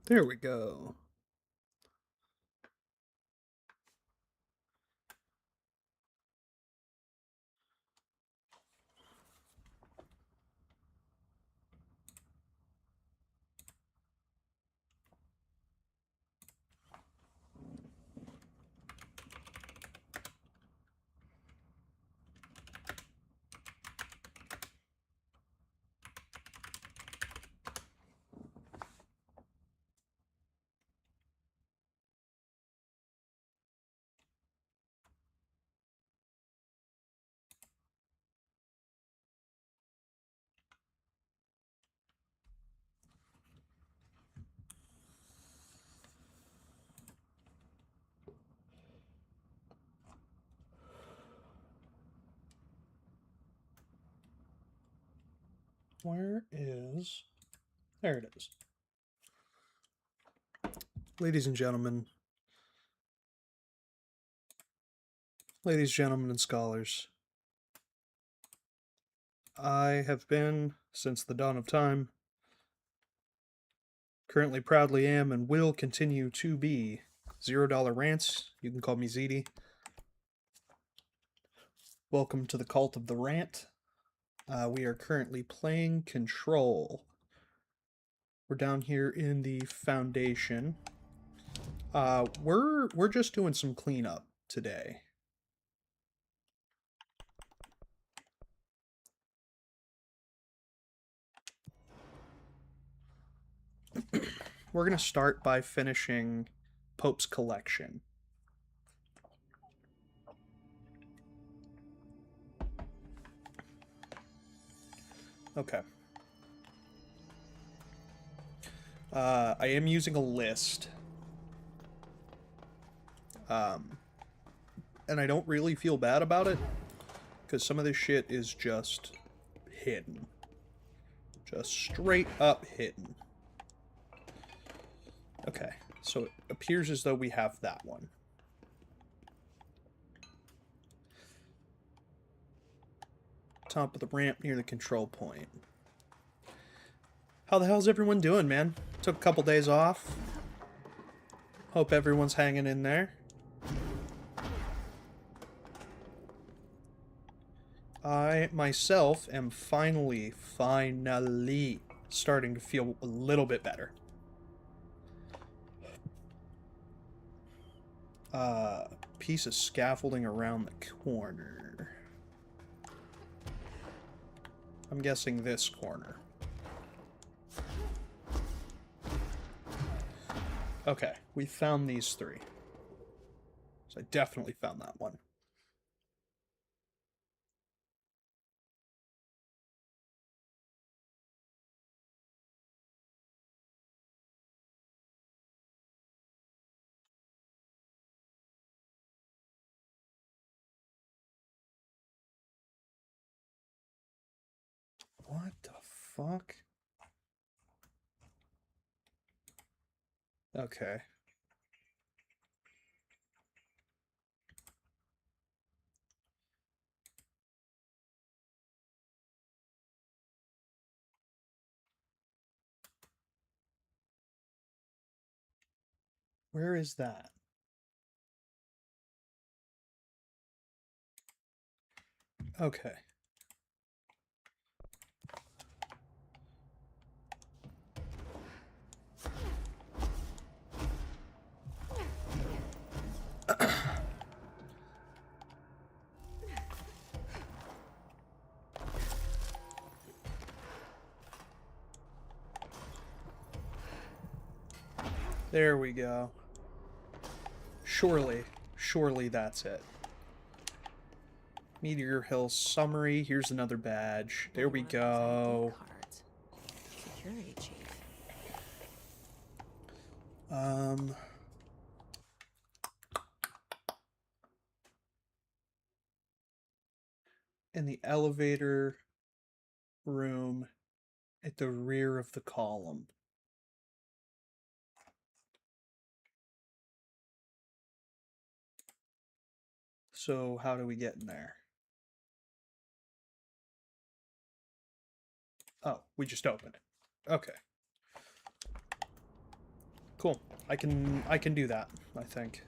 There we go. Where is... There it is. Ladies and gentlemen, and scholars, I have been, since the dawn of time, currently proudly am and will continue to be $0 Rants. You can call me ZD. Welcome to the cult of the rant. We are currently playing Control. We're down here in the Foundation. We're just doing some cleanup today. We're gonna start by finishing Pope's collection. Okay. I am using a list. And I don't really feel bad about it, because some of this shit is just hidden. Just straight up hidden. Okay, so it appears as though we have that one. Top of the ramp near the control point. How the hell's everyone doing, man? Took a couple days off. Hope everyone's hanging in there. I, myself, am finally starting to feel a little bit better. Piece of scaffolding around the corner. I'm guessing this corner. Okay, we found these three. So I definitely found that one. What the fuck? Okay. Where is that? Okay. There we go. Surely that's it. Meteor Hill summary. Here's another badge. There we go. Security chief. In the elevator room at the rear of the column. So how do we get in there? Oh, we just open it. Okay. Cool. I can do that, I think.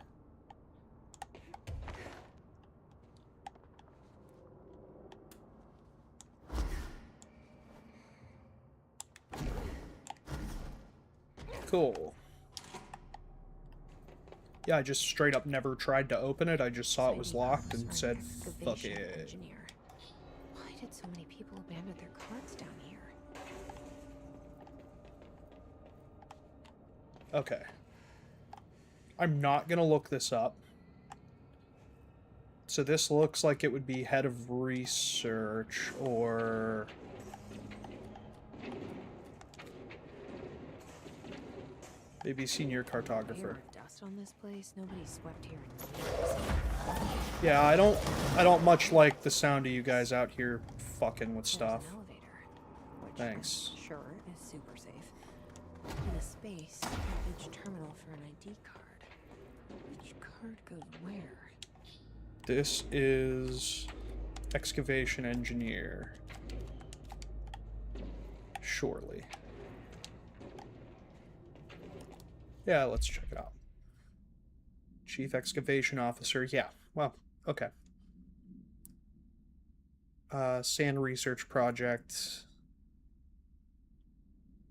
Cool. Yeah, I just straight up never tried to open it. I just saw it was locked and said, fuck it. Engineer. Why did so many people abandon their carts down here? Okay. I'm not gonna look this up. So this looks like it would be head of research or... maybe senior cartographer. Dust on this place. Nobody swept here in years. Yeah, I don't much like the sound of you guys out here fucking with stuff. There's an elevator, which Thanks. I'm sure is super safe. In a space, a huge terminal for an ID card. Which card goes where? This is excavation engineer. Surely. Yeah, let's check it out. Chief excavation officer. Yeah, well, okay. Sand research project.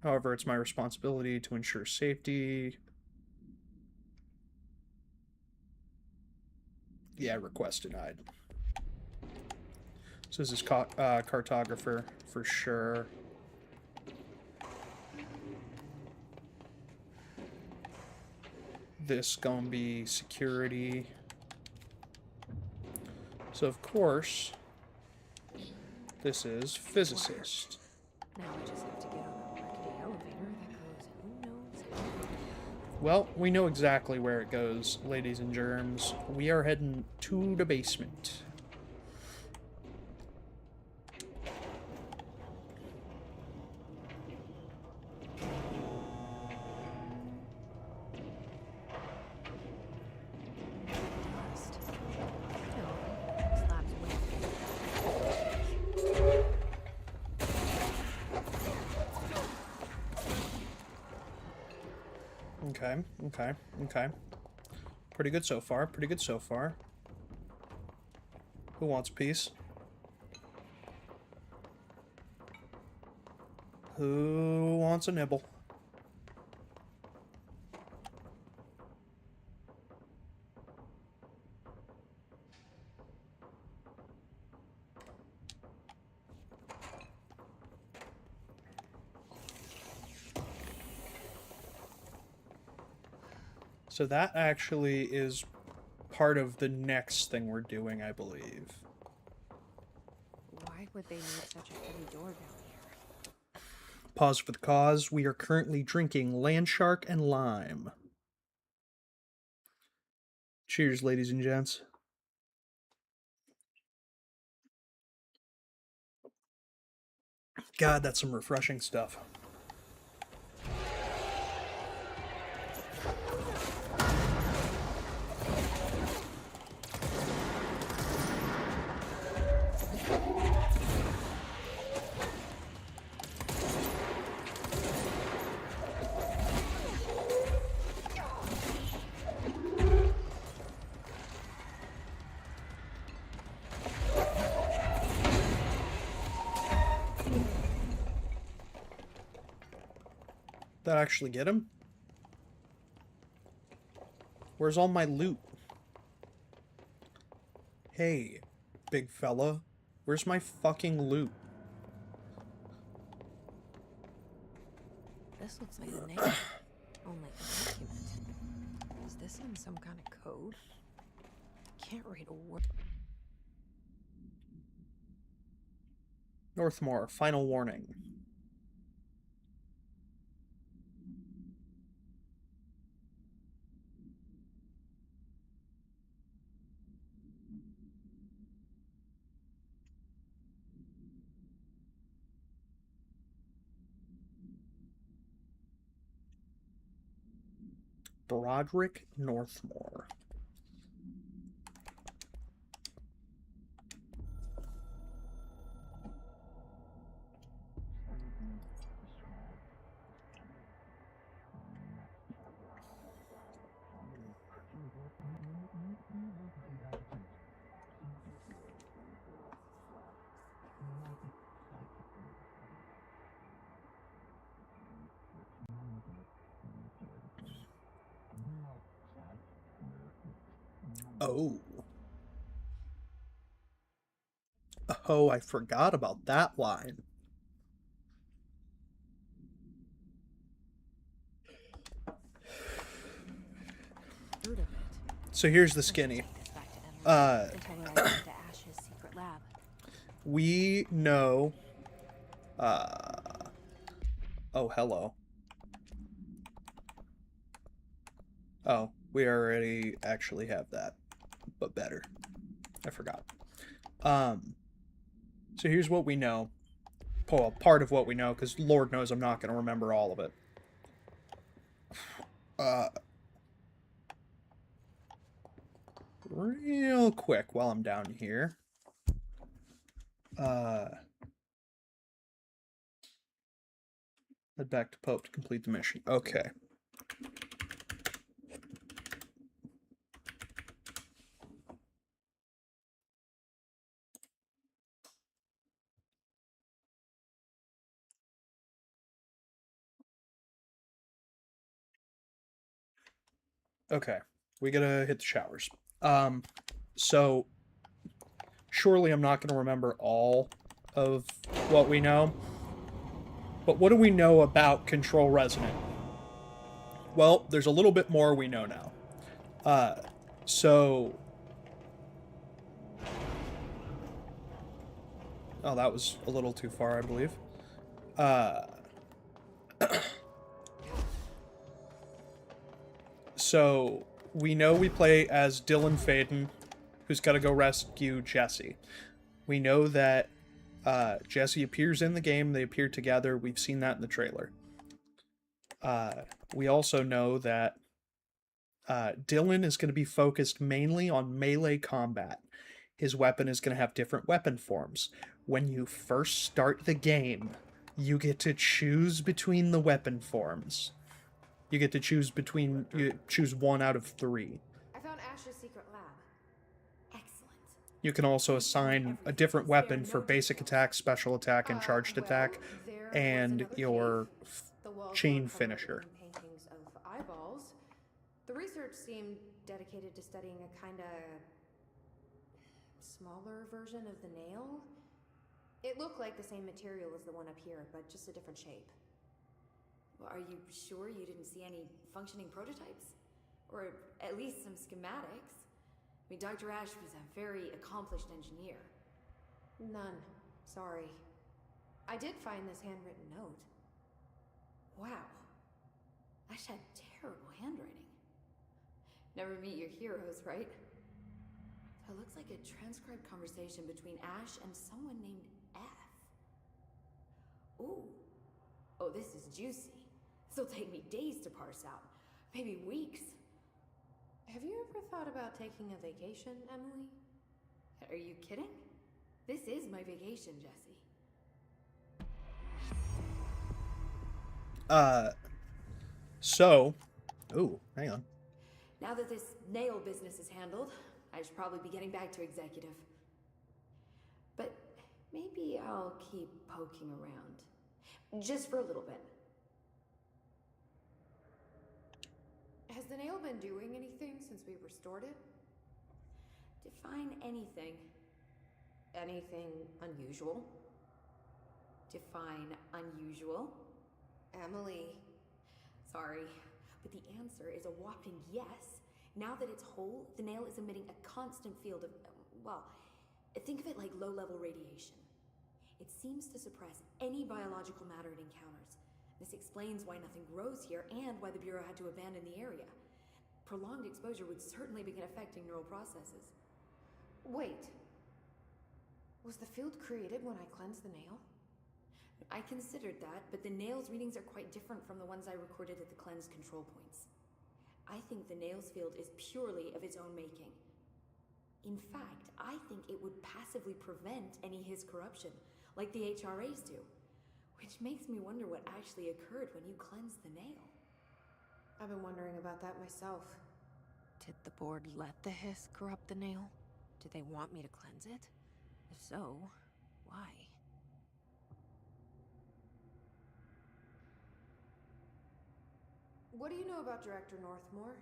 However, it's my responsibility to ensure safety. Yeah, request denied. So this is cartographer for sure. This gonna be security. So of course, this is physicist. Now I just have to get on a rickety elevator that goes who knows how. Well, we know exactly where it goes, ladies and germs. We are heading to the basement. Dust. No, slabs wet. Okay, okay, okay. Pretty good so far, pretty good so far. Who wants a piece? Who wants a nibble? So that actually is part of the next thing we're doing, I believe. Why would they need such a heavy door down here? Pause for the cause. We are currently drinking Land Shark and Lime. Cheers, ladies and gents. God, that's some refreshing stuff. That actually get him? Where's all my loot? Hey, big fella. Where's my fucking loot? This looks like a name. Only a document. Is this in some kind of code? Can't read a word. Northmore, final warning. Broderick Northmore. Oh. Oh, I forgot about that line. Heard of it. So here's the I should skinny. take this back to Emily and tell her I went to Ash's secret lab. We know... Oh, hello. Oh, we already actually have that, but better. I forgot. So here's what we know. Well, part of what we know, because Lord knows I'm not going to remember all of it. Real quick while I'm down here. Head back to Pope to complete the mission. Okay. Okay. We gotta hit the showers. So surely I'm not gonna remember all of what we know. But what do we know about Control Resonant? Well, there's a little bit more we know now. So... Oh, that was a little too far, I believe. So, we know we play as Dylan Faden, who's got to go rescue Jesse. We know that Jesse appears in the game. They appear together. We've seen that in the trailer. We also know that Dylan is going to be focused mainly on melee combat. His weapon is going to have different weapon forms. When you first start the game, you get to choose between the weapon forms. You get to choose one out of 3. I found Ash's secret lab. Excellent. You can also assign a different weapon for basic attack, special attack, and charged attack, and your chain finisher. Paintings of eyeballs. The research seemed dedicated to studying a kind of smaller version of the nail. It looked like the same material as the one up here, but just a different shape. Well, are you sure you didn't see any functioning prototypes? Or at least some schematics? I mean, Dr. Ash was a very accomplished engineer. None. Sorry. I did find this handwritten note. Wow. Ash had terrible handwriting. Never meet your heroes, right? So it looks like a transcribed conversation between Ash and someone named F. Ooh. Oh, this is juicy. This'll take me days to parse out. Maybe weeks. Have you ever thought about taking a vacation, Emily? Are you kidding? This is my vacation, Jesse. Ooh, hang on. Now that this nail business is handled, I should probably be getting back to executive. But maybe I'll keep poking around. Just for a little bit. Has the nail been doing anything since we restored it? Define anything. Anything unusual? Define unusual. Emily. Sorry, but the answer is a whopping yes. Now that it's whole, the nail is emitting a constant field of, well, think of it like low-level radiation. It seems to suppress any biological matter it encounters. This explains why nothing grows here and why the Bureau had to abandon the area. Prolonged exposure would certainly begin affecting neural processes. Wait. Was the field created when I cleansed the nail? I considered that, but the nail's readings are quite different from the ones I recorded at the cleanse control points. I think the nail's field is purely of its own making. In fact, I think it would passively prevent any His corruption, like the HRAs do. Which makes me wonder what actually occurred when you cleansed the nail. I've been wondering about that myself. Did the board let the Hiss corrupt the nail? Did they want me to cleanse it? If so, why? What do you know about Director Northmore?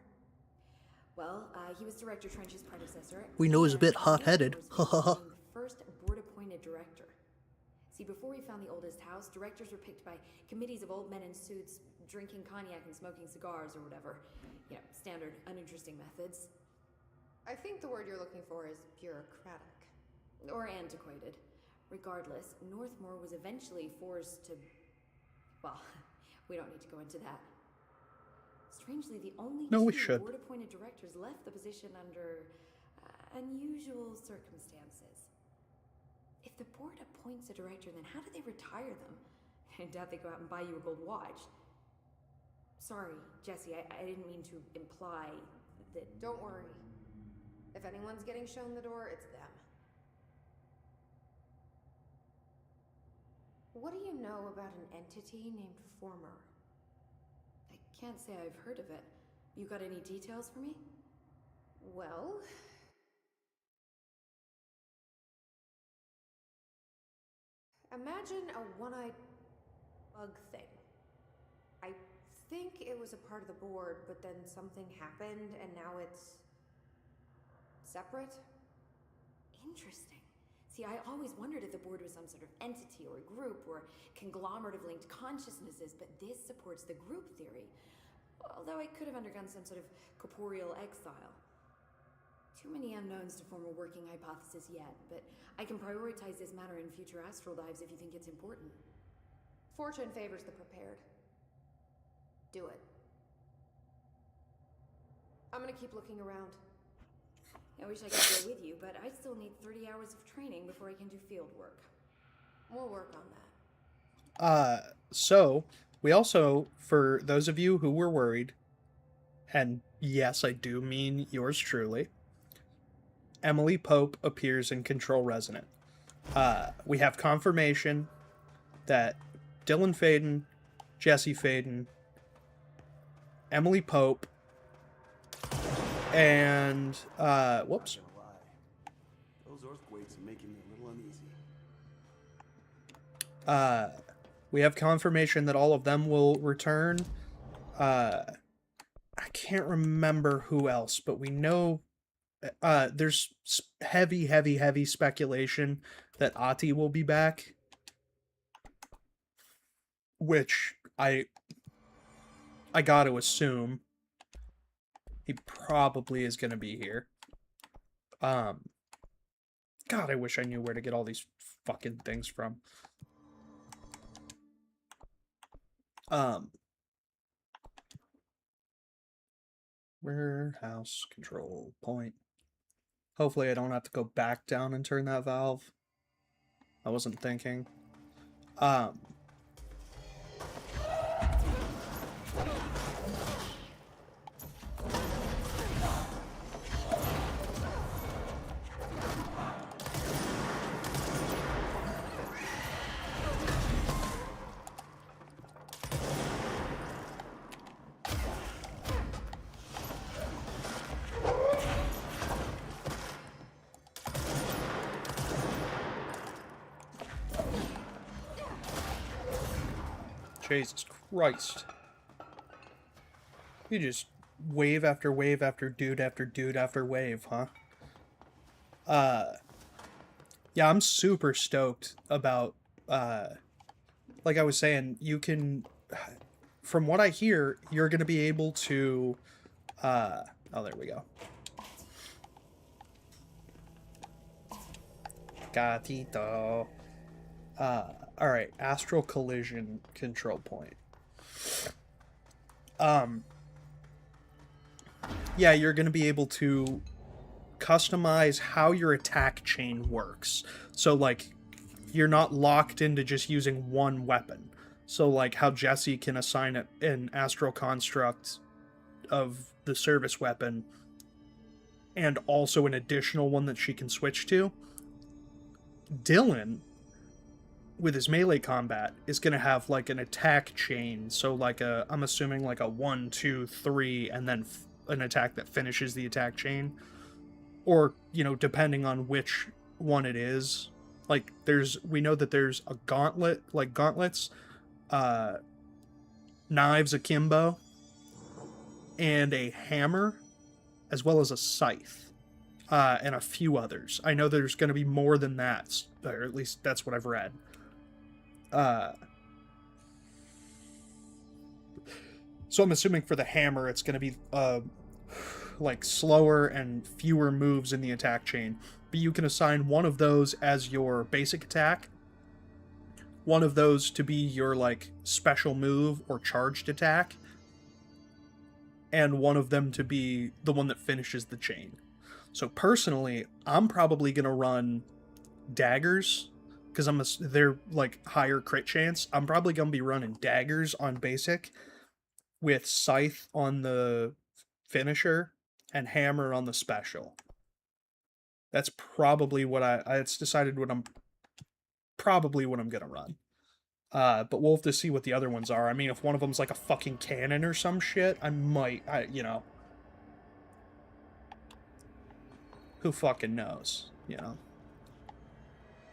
Well, he was Director Trench's predecessor. We know he's a bit and hot-headed. Northmore's was named the first board-appointed director. See, before we found the oldest house, directors were picked by committees of old men in suits, drinking cognac and smoking cigars or whatever. You know, standard, uninteresting methods. I think the word you're looking for is bureaucratic. Or antiquated. Regardless, Northmore was eventually forced to... Well, we don't need to go into that. Strangely, the only No, we two should. board-appointed directors left the position under unusual circumstances. If the board appoints a director, then how do they retire them? I doubt they go out and buy you a gold watch. Sorry, Jesse, I didn't mean to imply that... Don't worry. If anyone's getting shown the door, it's them. What do you know about an entity named Former? I can't say I've heard of it. You got any details for me? Well... Imagine a one-eyed bug thing. I think it was a part of the board, but then something happened and now it's... separate? Interesting. See, I always wondered if the board was some sort of entity or group or conglomerate of linked consciousnesses, but this supports the group theory. Although I could have undergone some sort of corporeal exile. Too many unknowns to form a working hypothesis yet, but I can prioritize this matter in future astral dives if you think it's important. Fortune favors the prepared. Do it. I'm gonna keep looking around. I wish I could go with you, but I still need 30 hours of training before I can do field work. We'll work on that. So, we also, for those of you who were worried, and yes, I do mean yours truly, Emily Pope appears in Control Resonant. We have confirmation that Dylan Faden, Jesse Faden, Emily Pope, and whoops. Those earthquakes are making me a little uneasy. We have confirmation that all of them will return. I can't remember who else, but we know there's heavy speculation that Ati will be back, which I got to assume he probably is going to be here. God, I wish I knew where to get all these fucking things from. Warehouse control point. Hopefully I don't have to go back down and turn that valve. I wasn't thinking. Jesus Christ. You just wave after wave after dude after wave, huh? Yeah, I'm super stoked about, like I was saying, you can, from what I hear, you're going to be able to, oh, there we go. Gatito. Alright, astral collision control point. Yeah, you're going to be able to customize how your attack chain works. So, like, you're not locked into just using one weapon. So, like, how Jesse can assign an astral construct of the service weapon and also an additional one that she can switch to. Dylan, with his melee combat, is going to have like an attack chain. So like I'm assuming like a 1, 2, 3, and then an attack that finishes the attack chain. Or, you know, depending on which one it is. Like we know that there's a gauntlet, like gauntlets, knives akimbo, and a hammer. as well as a scythe, and a few others. I know there's going to be more than that, or at least that's what I've read. So I'm assuming for the hammer, it's going to be like slower and fewer moves in the attack chain. But you can assign one of those as your basic attack, one of those to be your like special move or charged attack, and one of them to be the one that finishes the chain. So personally, I'm probably going to run daggers because they're like higher crit chance. I'm probably going to be running daggers on basic with scythe on the finisher and hammer on the special. That's probably what it's decided what I'm gonna run. But we'll have to see what the other ones are. I mean, if one of them's like a fucking cannon or some shit, I might, you know. Who fucking knows, you know.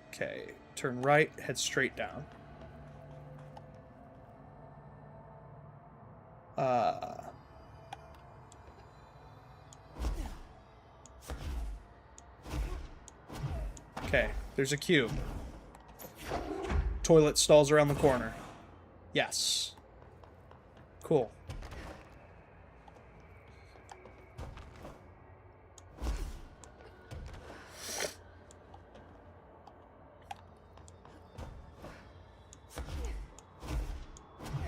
Okay, turn right, head straight down. Okay, there's a cube. Toilet stalls around the corner. Yes. Cool.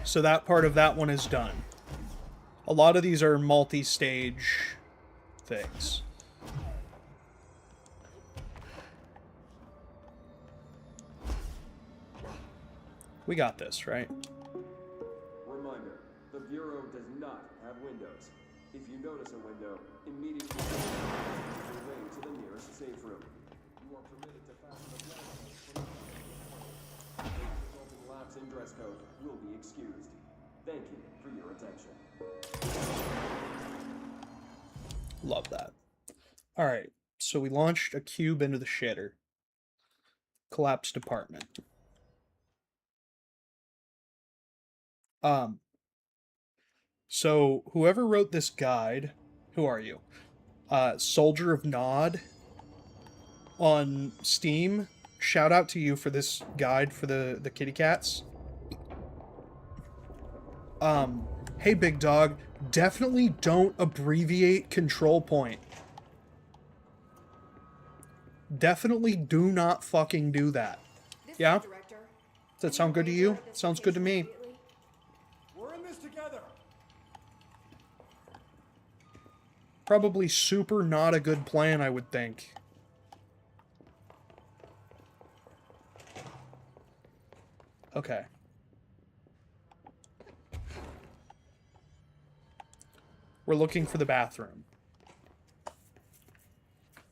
So that part of that one is done. A lot of these are multi-stage things. We got this, right? Reminder, the Bureau does not have windows. If you notice a window, immediately make your way to the nearest safe room. You are permitted to fasten the flashlight from the resulting lapse in dress code will be excused. Thank you for your attention. Love that. Alright, so we launched a cube into the shitter. Collapsed apartment. So whoever wrote this guide, who are you? Soldier of Nod on Steam. Shout out to you for this guide for the kitty cats. Hey big dog, definitely don't abbreviate control point. Definitely do not fucking do that. Yeah? Does that sound good to you? Sounds good to me. We're in this together. Probably super not a good plan, I would think. Okay. We're looking for the bathroom.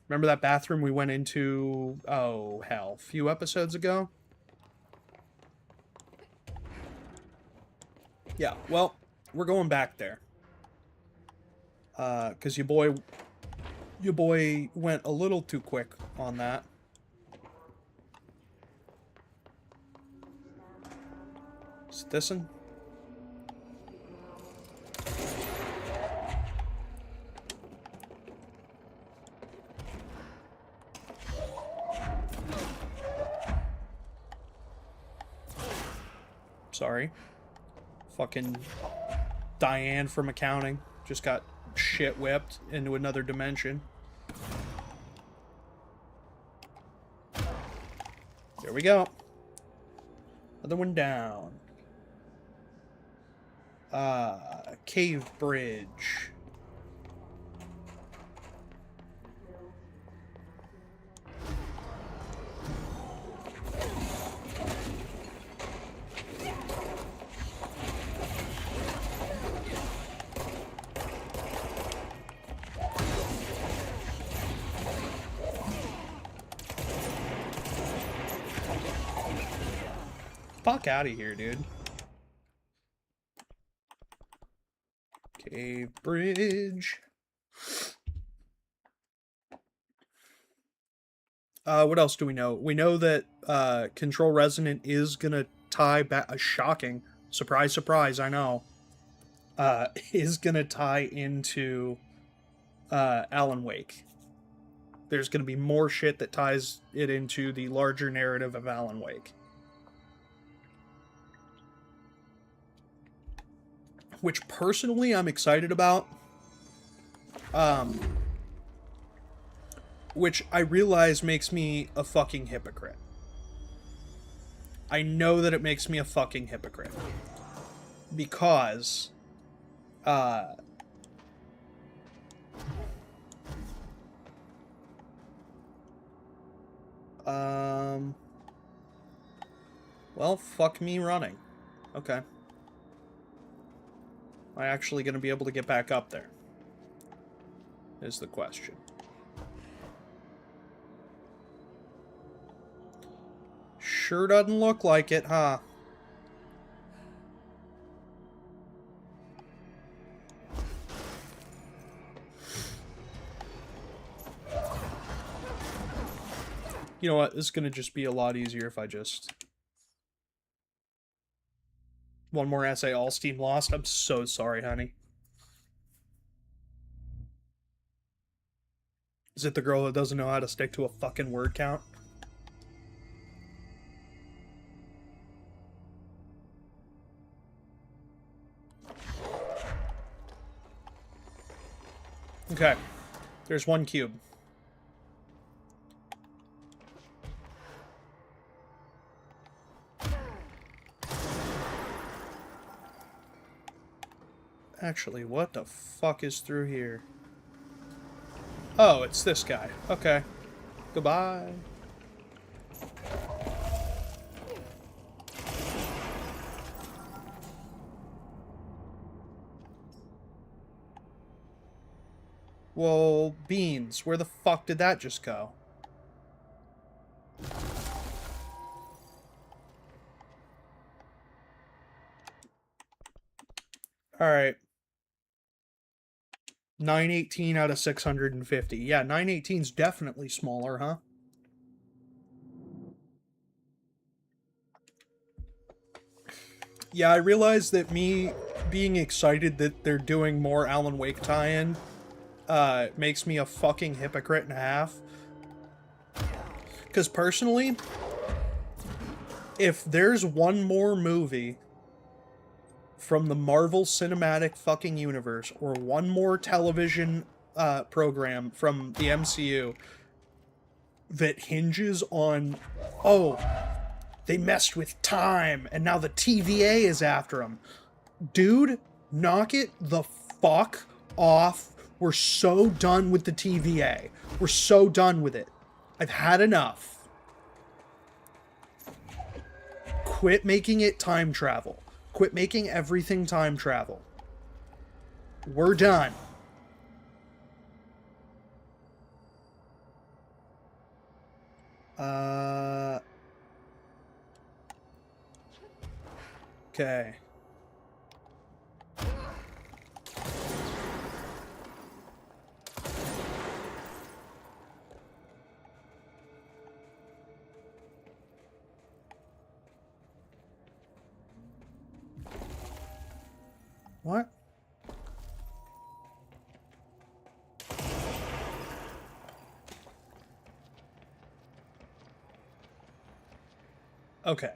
Remember that bathroom we went into, oh, hell, a few episodes ago? Yeah, well, we're going back there. Because your boy went a little too quick on that. Is it this one? Sorry. Fucking Diane from accounting just got shit whipped into another dimension. There we go. Another one down. Cave bridge. Fuck out of here, dude. Cave bridge. What else do we know? We know that Control Resonant is gonna tie back. Shocking. Surprise, surprise, I know. Is gonna tie into Alan Wake. There's going to be more shit that ties it into the larger narrative of Alan Wake. Which, personally, I'm excited about. Which I realize makes me a fucking hypocrite. I know that it makes me a fucking hypocrite. Because... well, fuck me running. Okay. Am I actually going to be able to get back up there? Is the question. Sure doesn't look like it, huh? You know what? This is going to just be a lot easier if I just... One more essay, all steam lost. I'm so sorry, honey. Is it the girl that doesn't know how to stick to a fucking word count? Okay. There's one cube. Actually, what the fuck is through here? Oh, it's this guy. Okay. Goodbye. Well, beans. Where the fuck did that just go? Alright. 918 out of 650. Yeah, 918's definitely smaller, huh? Yeah, I realize that me being excited that they're doing more Alan Wake tie-in makes me a fucking hypocrite and a half. Because personally, if there's one more movie from the Marvel Cinematic fucking universe, or one more television program from the MCU that hinges on, oh, they messed with time, and now the TVA is after them. Dude, knock it the fuck off. We're so done with the TVA. We're so done with it. I've had enough. Quit making it time travel. Quit making everything time travel. We're done. Okay. What? Okay.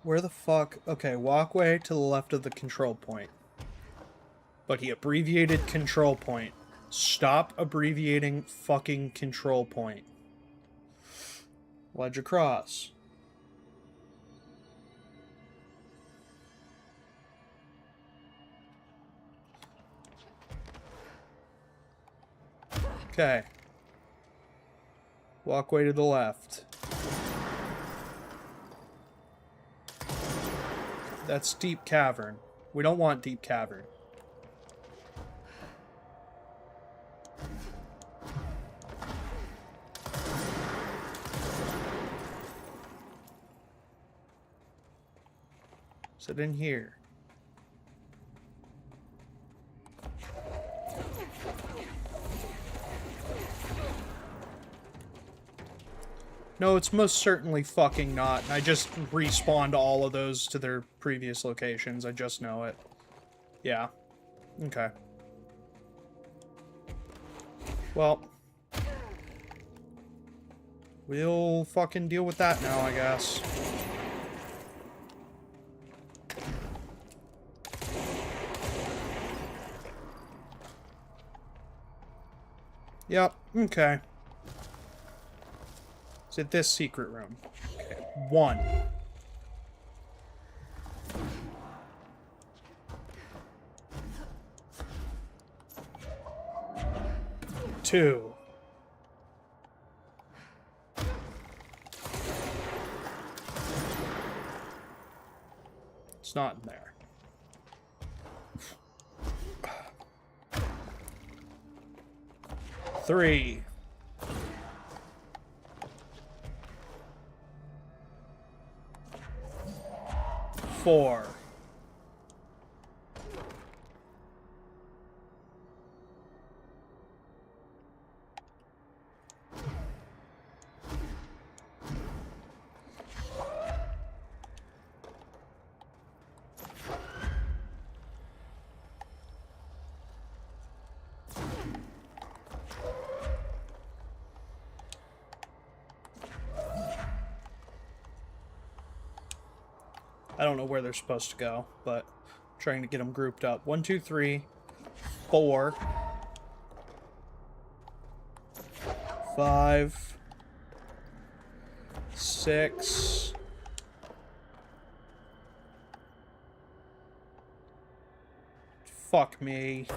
Where the fuck? Okay, walkway to the left of the control point. But he abbreviated control point. Stop abbreviating fucking control point. Ledge across. Okay. Walkway to the left. That's deep cavern. We don't want deep cavern. Is it in here? No, it's most certainly fucking not. I just respawned all of those to their previous locations. I just know it. Yeah. Okay. Well. We'll fucking deal with that now, I guess. Yep, okay. Is it this secret room? Okay. 1. 2. It's not in there. 3. 4. I don't know where they're supposed to go, but I'm trying to get them grouped up. 1, 2, 3, 4, 5, 6. Fuck me.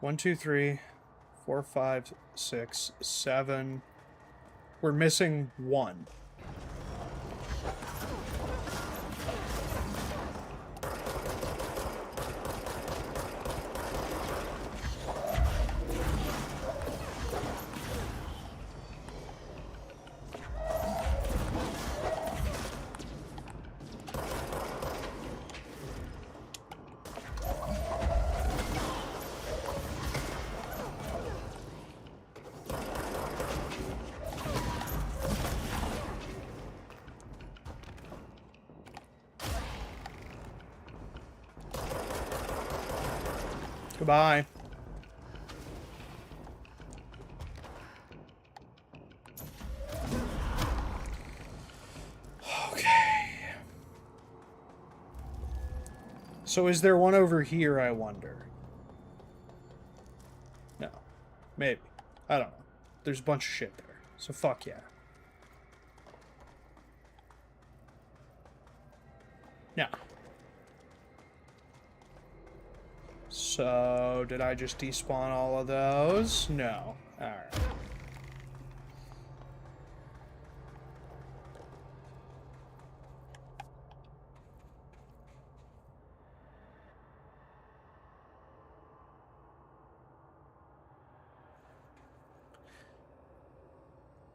One, two, 3, 4, 5, 6, 7. We're missing 1. Goodbye. Okay. So is there one over here, I wonder? No. Maybe. I don't know. There's a bunch of shit there. So fuck yeah. No. So, did I just despawn all of those? No. Alright.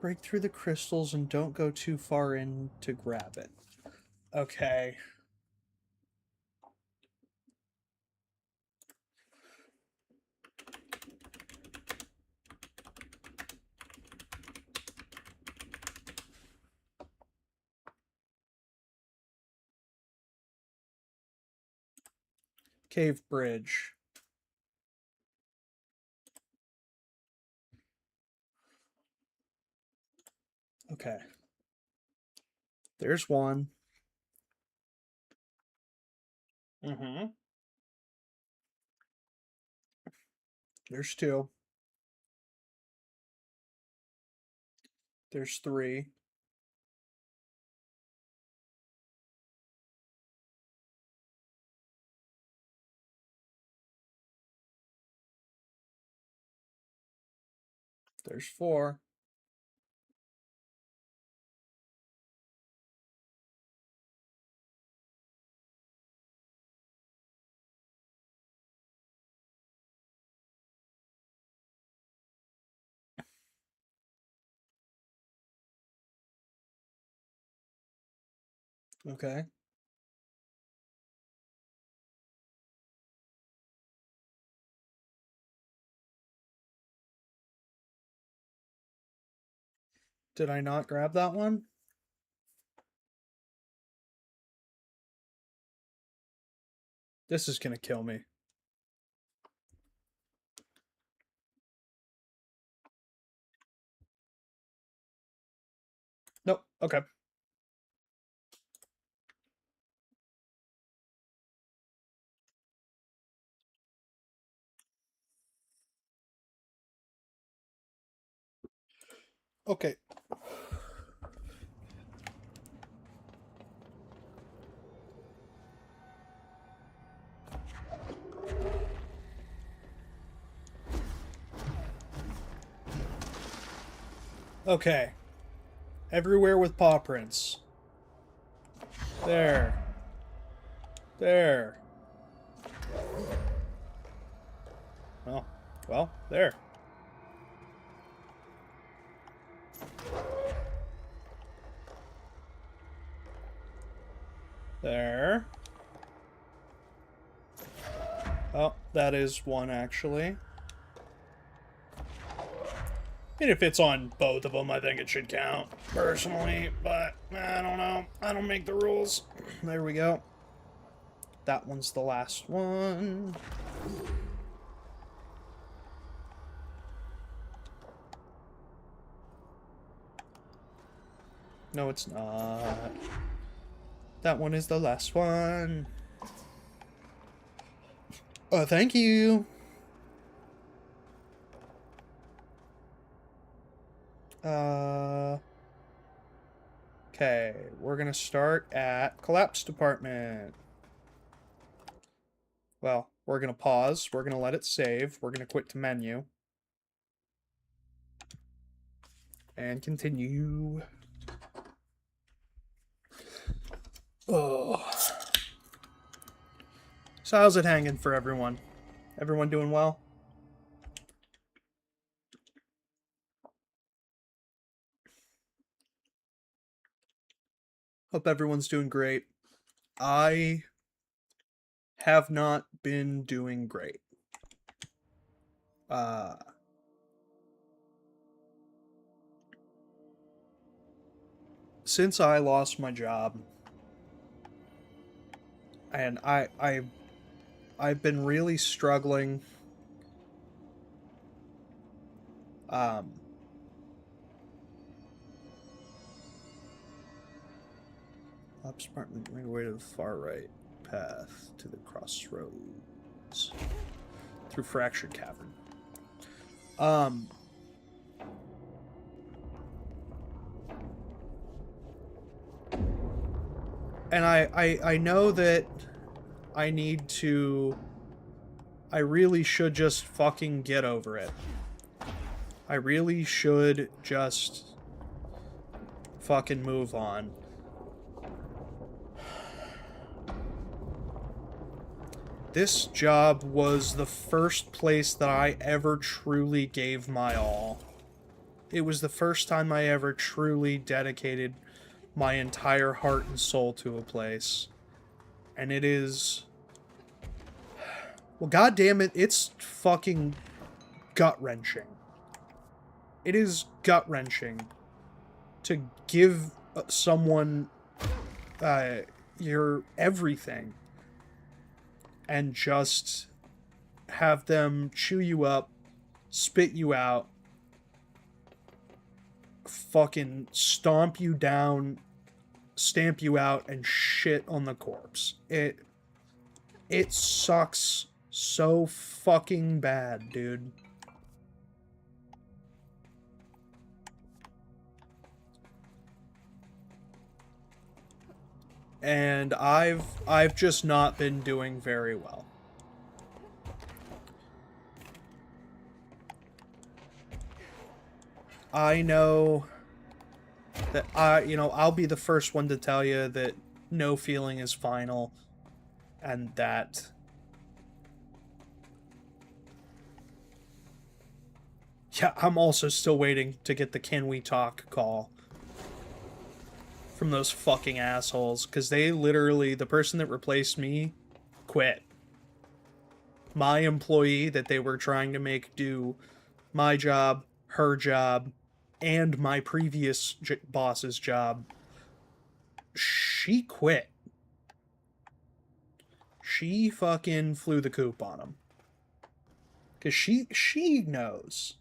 Break through the crystals and don't go too far in to grab it. Okay. Cave bridge. Okay. There's one. Mm-hmm. There's 2. There's 3. There's 4. Okay. Did I not grab that one? This is gonna kill me. Nope. Okay. Okay. Okay. Everywhere with paw prints. There. There. Oh, well, there. There. Oh, that is one, actually. And if it's on both of them, I think it should count, personally. But, I don't know. I don't make the rules. There we go. That one's the last one. No, it's not. That one is the last one. Oh, thank you. Okay, we're gonna start at collapse department. Well, we're gonna pause. We're gonna let it save. We're gonna quit to menu. And continue. Oh. So how's it hanging for everyone? Everyone doing well? Hope everyone's doing great. I have not been doing great. Since I lost my job, and I've been really struggling. Ops department, make way to the far right path to the crossroads through Fractured Cavern. And I know that I need to. I really should just fucking get over it. I really should just fucking move on. This job was the first place that I ever truly gave my all. It was the first time I ever truly dedicated my entire heart and soul to a place. And it is... Well, goddamn it, it's fucking gut-wrenching. It is gut-wrenching to give someone your everything and just have them chew you up, spit you out, fucking stomp you down, stamp you out, and shit on the corpse. It sucks so fucking bad, dude. And I've just not been doing very well. I know that I'll be the first one to tell you that no feeling is final, and that yeah, I'm also still waiting to get the can we talk call. from those fucking assholes, because they literally, the person that replaced me quit. My employee that they were trying to make do my job, her job, and my previous boss's job, she quit. She fucking flew the coop on him. Because she knows.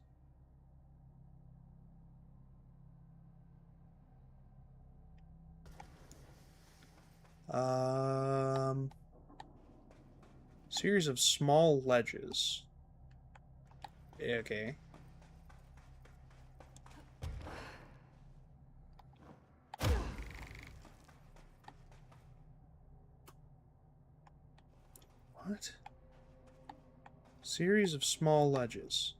Series of small ledges. Okay. What? Series of small ledges.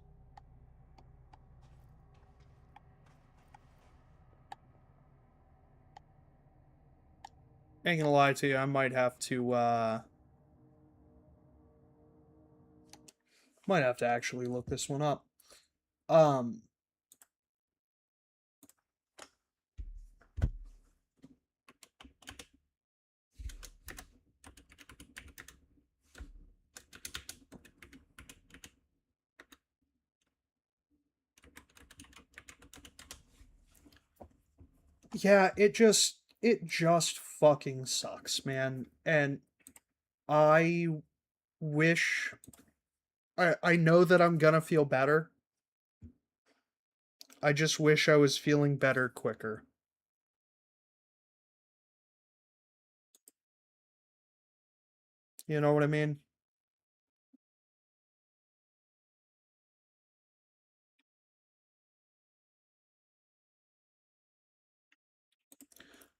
Ain't gonna lie to you, I might have to actually look this one up. Yeah, it just fucking sucks, man. And I wish I know that I'm gonna feel better. I just wish I was feeling better quicker. You know what I mean?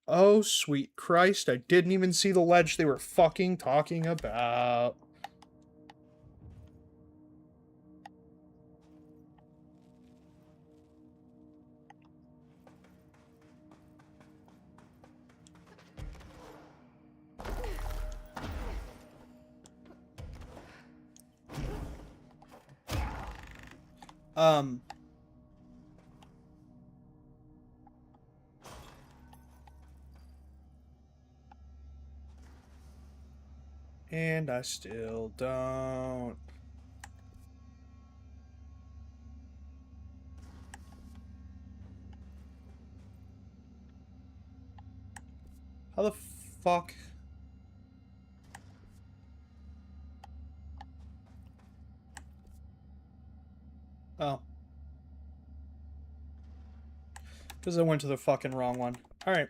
Oh, sweet Christ, I didn't even see the ledge they were fucking talking about. And I still don't. How the fuck? Oh. Because I went to the fucking wrong one. Alright.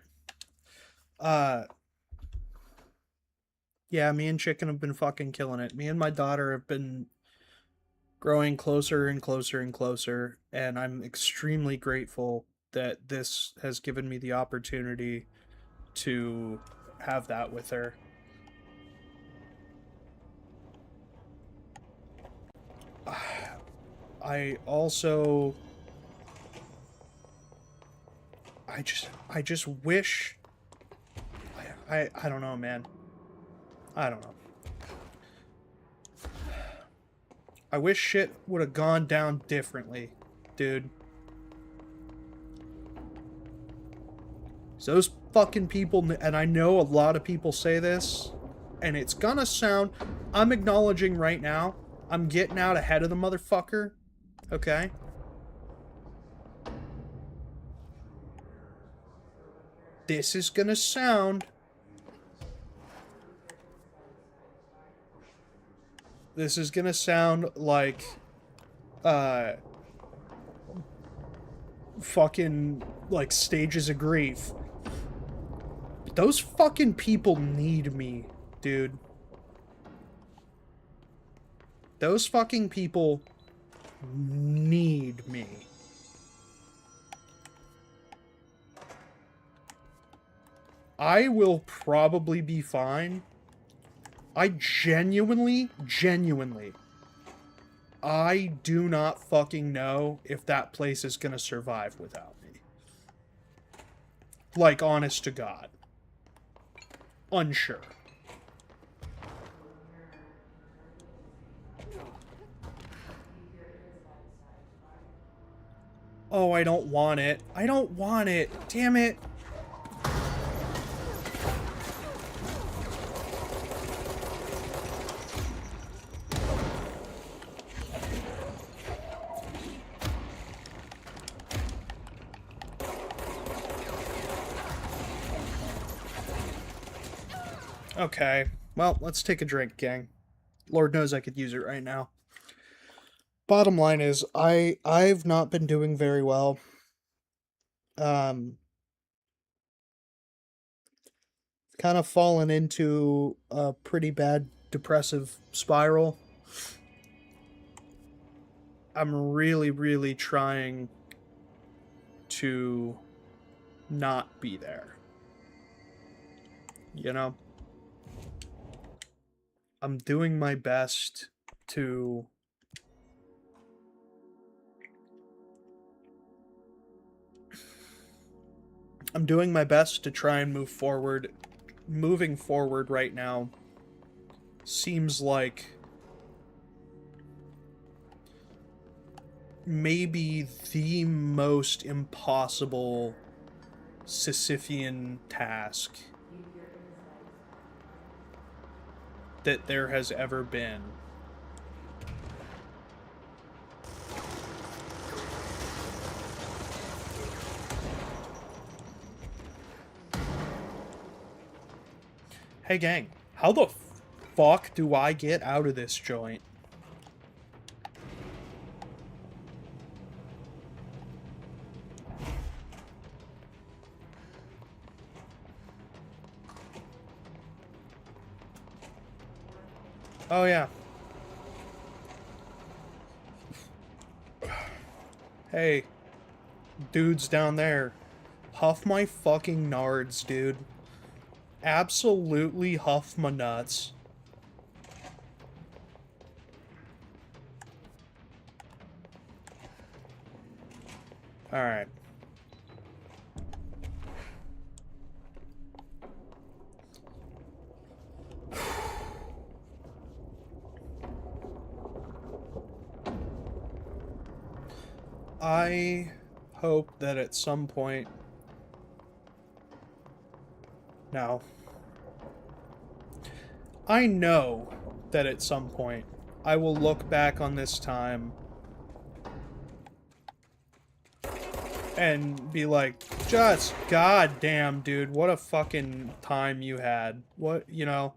Yeah, me and Chicken have been fucking killing it. Me and my daughter have been growing closer and closer and closer, and I'm extremely grateful that this has given me the opportunity to have that with her. I also I just wish I don't know, man. I don't know. I wish shit would have gone down differently, dude. So those fucking people, and I know a lot of people say this, and it's gonna sound, I'm acknowledging right now, I'm getting out ahead of the motherfucker, okay? This is gonna sound... This is gonna sound like, fucking, like, stages of grief. But those fucking people need me, dude. Those fucking people need me. I will probably be fine. I genuinely, I do not fucking know if that place is gonna survive without me. Like, honest to God. Unsure. Oh, I don't want it. I don't want it. Damn it. Okay. Well, let's take a drink, gang. Lord knows I could use it right now. Bottom line is I've not been doing very well. Um Kind of fallen into a pretty bad depressive spiral. I'm really trying to not be there. You know? I'm doing my best to try and move forward. Moving forward right now seems like maybe the most impossible Sisyphean task that there has ever been. Hey gang, how the fuck do I get out of this joint? Oh yeah. Hey, dudes down there. Huff my fucking nards, dude. Absolutely huff my nuts. Alright. I hope that at some point... No. I know that at some point I will look back on this time and be like, just goddamn, dude, what a fucking time you had. What, you know,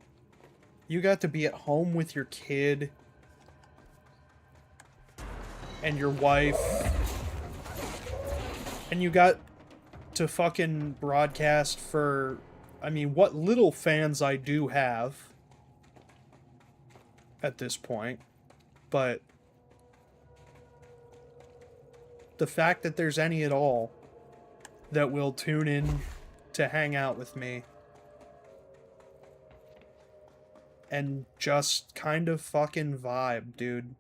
you got to be at home with your kid and your wife, and you got to fucking broadcast for, I mean, what little fans I do have at this point, but the fact that there's any at all that will tune in to hang out with me and just kind of fucking vibe, dude.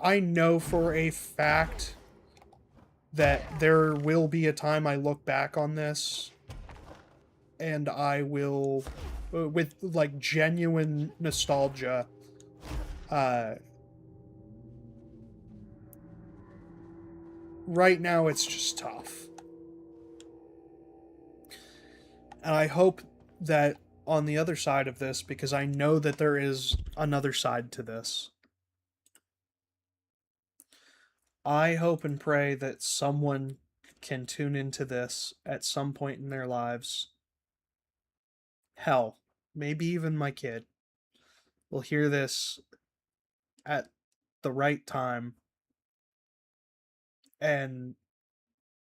I know for a fact that there will be a time I look back on this and I will, with like genuine nostalgia, right now it's just tough. And I hope that on the other side of this, because I know that there is another side to this, I hope and pray that someone can tune into this at some point in their lives. Hell, maybe even my kid will hear this at the right time, and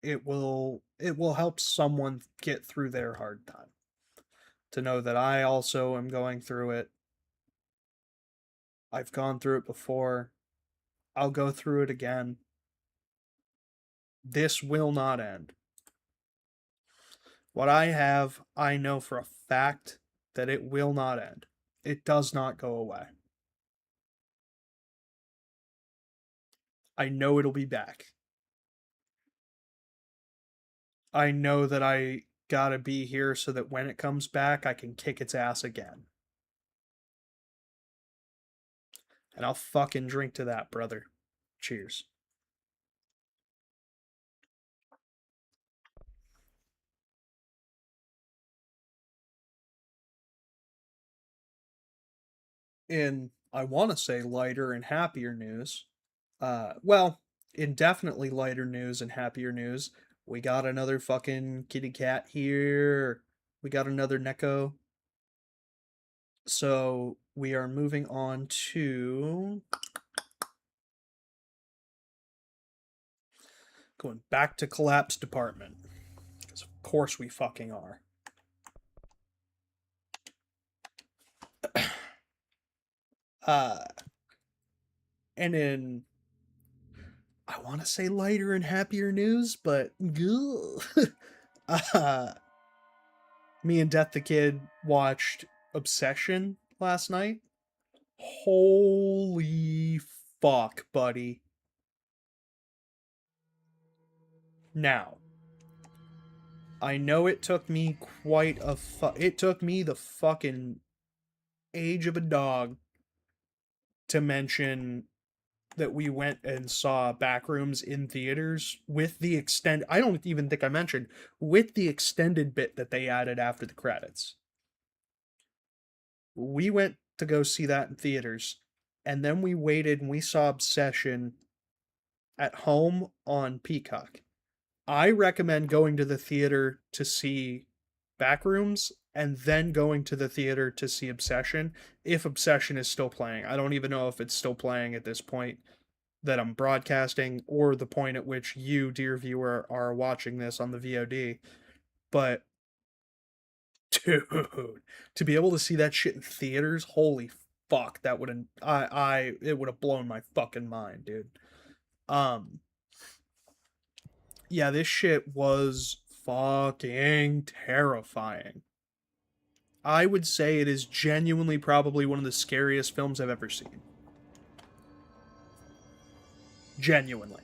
it will help someone get through their hard time. To know that I also am going through it. I've gone through it before. I'll go through it again. This will not end. What I have, I know for a fact that it will not end. It does not go away. I know it'll be back. I know that I gotta be here so that when it comes back, I can kick its ass again. And I'll fucking drink to that, brother. Cheers. In, I want to say, lighter and happier news, well, indefinitely lighter news and happier news, we got another fucking kitty cat here. We got another Neko. So we are moving on to going back to collapse department. Because of course we fucking are. And in, I want to say lighter and happier news, but me and Death the Kid watched Obsession last night. Holy fuck, buddy. Now, I know it took me it took me the fucking age of a dog to mention that we went and saw Backrooms in theaters with the I don't even think I mentioned, with the extended bit that they added after the credits. We went to go see that in theaters, and then we waited and we saw Obsession at home on Peacock. I recommend going to the theater to see Backrooms and then going to the theater to see Obsession, if Obsession is still playing. I don't even know if it's still playing at this point that I'm broadcasting, or the point at which you, dear viewer, are watching this on the VOD. But dude, to be able to see that shit in theaters, holy fuck, that would have it would have blown my fucking mind, dude. Yeah, this shit was fucking terrifying. I would say it is genuinely probably one of the scariest films I've ever seen. Genuinely.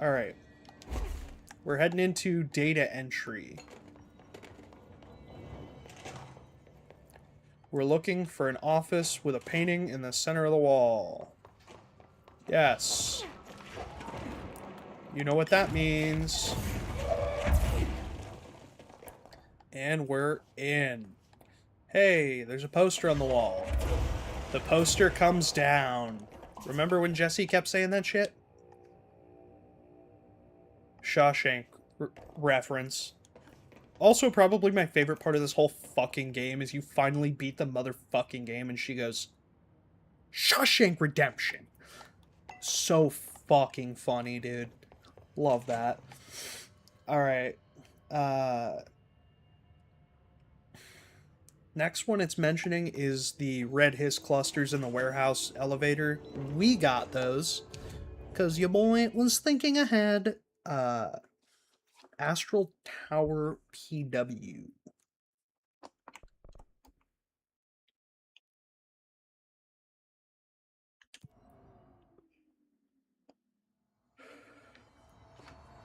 Alright. We're heading into data entry. We're looking for an office with a painting in the center of the wall. Yes. You know what that means. And we're in. Hey, there's a poster on the wall. The poster comes down. Remember when Jesse kept saying that shit? Shawshank reference. Also, probably my favorite part of this whole fucking game is you finally beat the motherfucking game and she goes, Shawshank Redemption. So fucking funny, dude. Love that. Alright. Next one it's mentioning is the red hiss clusters in the warehouse elevator. We got those. Because your boy was thinking ahead. Astral Tower PW.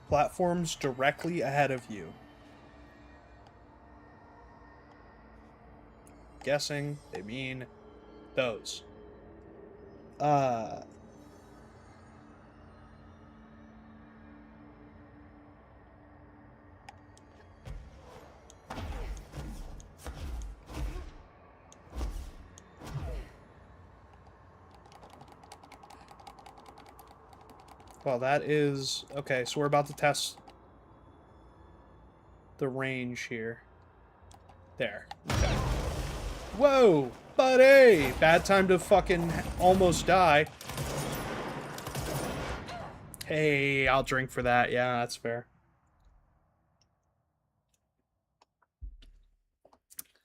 Platforms directly ahead of you. Guessing they mean those. Well, that is... Okay, so we're about to test the range here. There. Okay. Whoa! Buddy! Bad time to fucking almost die. Hey, I'll drink for that. Yeah, that's fair.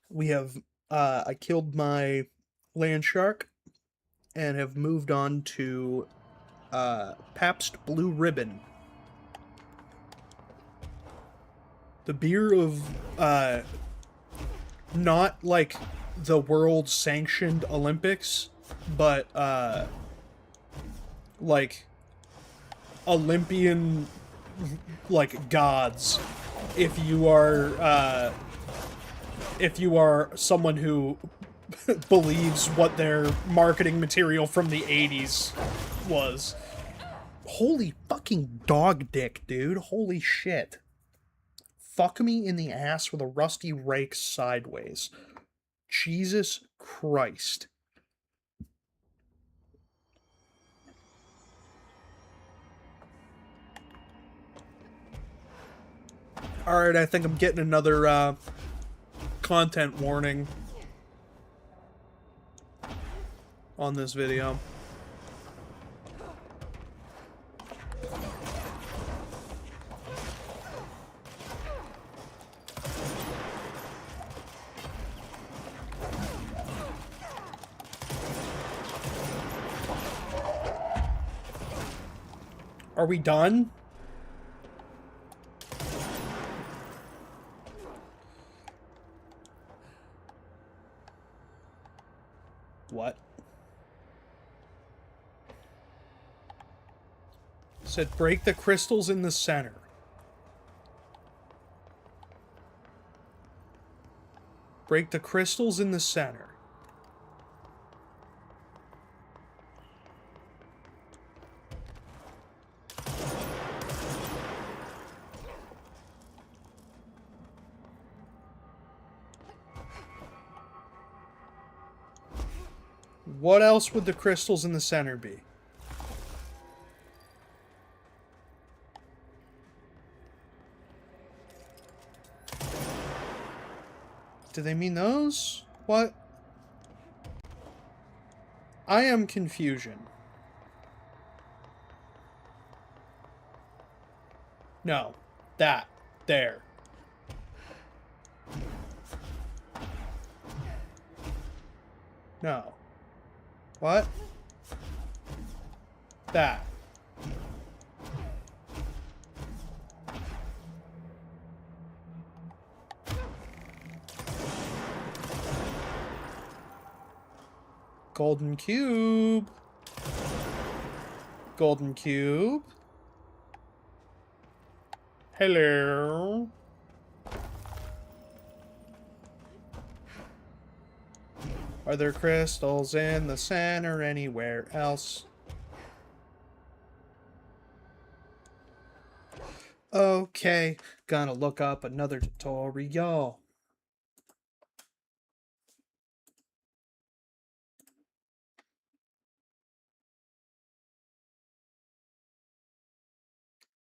We have... I killed my land shark and have moved on to Pabst Blue Ribbon. The beer of, not like the world sanctioned Olympics, but, like Olympian, like gods. If you are someone who believes what their marketing material from the 80s was. Holy fucking dog dick, dude. Holy shit. Fuck me in the ass with a rusty rake sideways. Jesus Christ. Alright, I think I'm getting another content warning on this video. Are we done? What? It said break the crystals in the center. Break the crystals in the center. What else would the crystals in the center be? Do they mean those? What? I am confusion. No. That. There. No. What? That. Golden cube. Golden cube. Hello. Are there crystals in the center anywhere else? Okay, gonna look up another tutorial.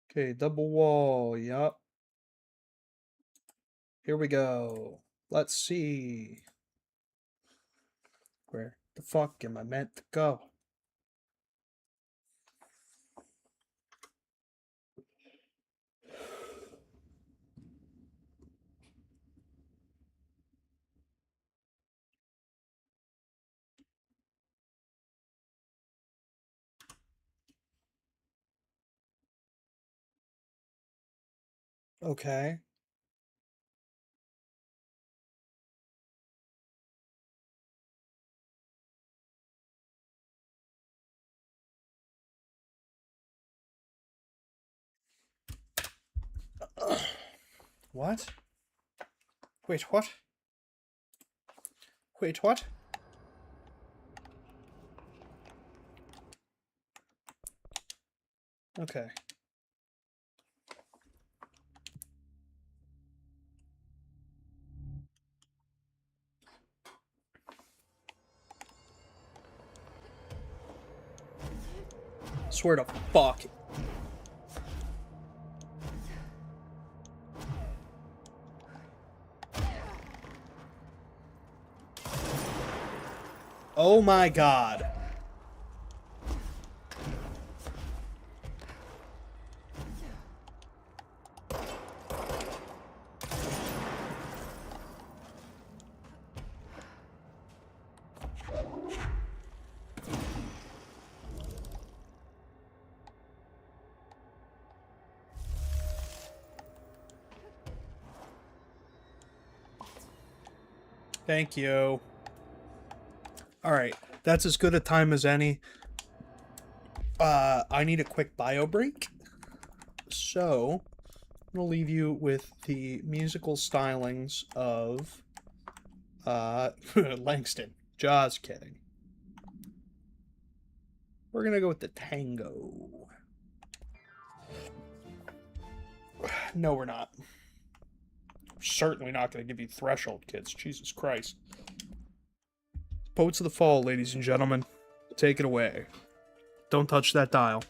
Okay, double wall, yup. Here we go. Let's see. Where the fuck am I meant to go? Okay. What? Wait, what? Wait, what? Okay. Swear to fuck. Oh my god. Thank you. Alright, that's as good a time as any. I need a quick bio break. So, I'm gonna leave you with the musical stylings of, Langston. Just kidding. We're gonna go with the tango. No, we're not. Certainly not gonna give you Threshold, kids. Jesus Christ. Poets of the Fall, ladies and gentlemen. Take it away. Don't touch that dial.